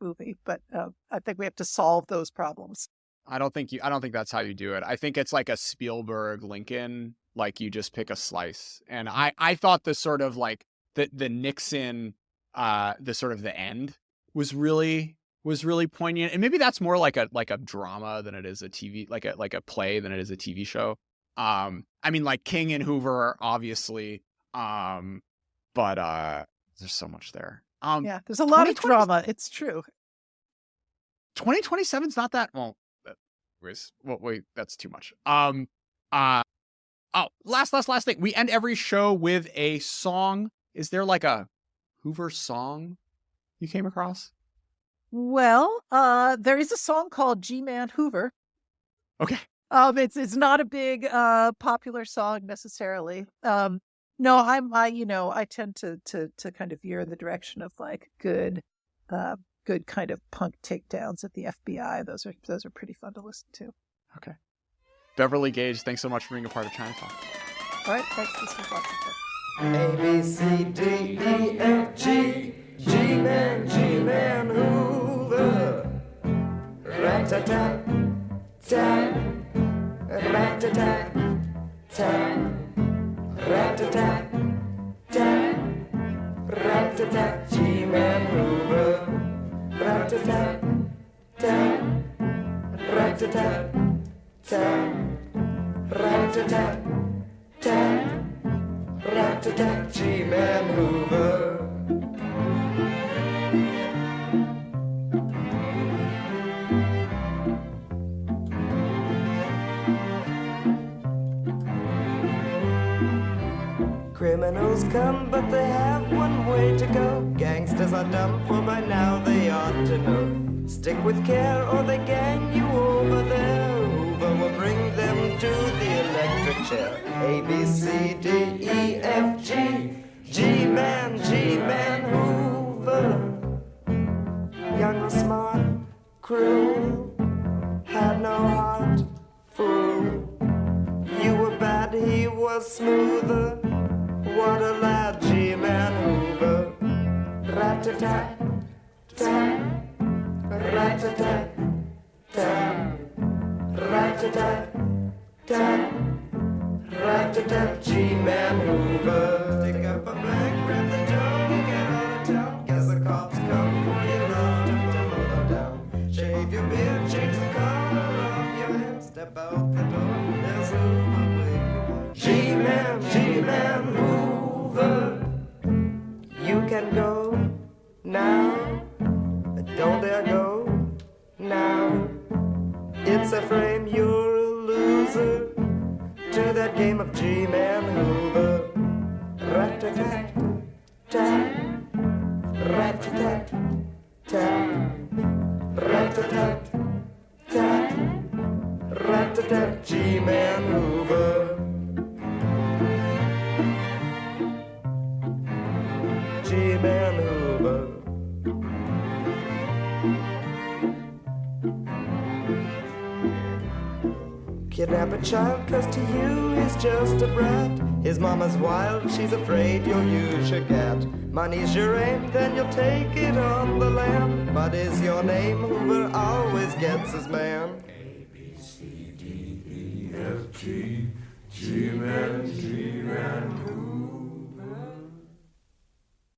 movie. But I think we have to solve those problems. I don't think that's how you do it. I think it's like a Spielberg Lincoln, like you just pick a slice. And I thought the sort of like the Nixon, the sort of the end was really poignant. And maybe that's more like a drama than it is a TV, like a play than it is a TV show. I mean, like King and Hoover, obviously. But there's so much there. Yeah, there's a lot of drama. It's true. 2027's not that well. Wait, that's too much. Last thing. We end every show with a song. Is there like a Hoover song you came across? Well, there is a song called G-Man Hoover. Okay. It's not a big popular song necessarily. No, I tend to kind of veer in the direction of like good kind of punk takedowns at the FBI. Those are pretty fun to listen to. Okay. Beverly Gage, thanks so much for being a part of ChinaTalk. All right, thanks. This was lots of fun. A, B, C, D, E, F, G, G-Man Hoover. Rat-a-tat, tat, rat-a-tat, tat, rat-a-tat, tat, rat-a-tat, G-Man Hoover. Rat-a-tat, tat, rat-a-tat, tat, rat-a-tat, tat, rat-a-tat, G-Man Hoover. Criminals come, but they have one way to go. Gangsters are dumb, for by now they ought to know. Stick with care, or they gang you over there. Hoover will bring them to the electric chair. A, B, C, D, E, F, G, G-Man Hoover. Young or smart, cruel, had no heart, fool. You were bad, he was smoother. What a lad, G-Man Hoover. Rat-a-tat, tat, rat-a-tat, tat, rat-a-tat, tat, rat-a-tat, G-Man Hoover. Stick up a black rat the dog, get out of town. Guess the cops come for you now to mow them down. Shave your beard, change the color of your hair. Step out the door, there's Hoover waiting. G-Man Hoover. You can go now, don't dare go now. It's a frame, you're a loser to that game of G-Man Hoover. Rat-a-tat, tat, rat-a-tat, tat, rat-a-tat, tat, rat-a-tat, G-Man Hoover. G-Man Hoover. Kidnap a child, cause to you he's just a brat. His mama's wild, she's afraid you'll use your gat. Money's your aim, then you'll take it on the lam. But is your name Hoover always gets his man? A, B, C, D, E, F, G, G-Man Hoover.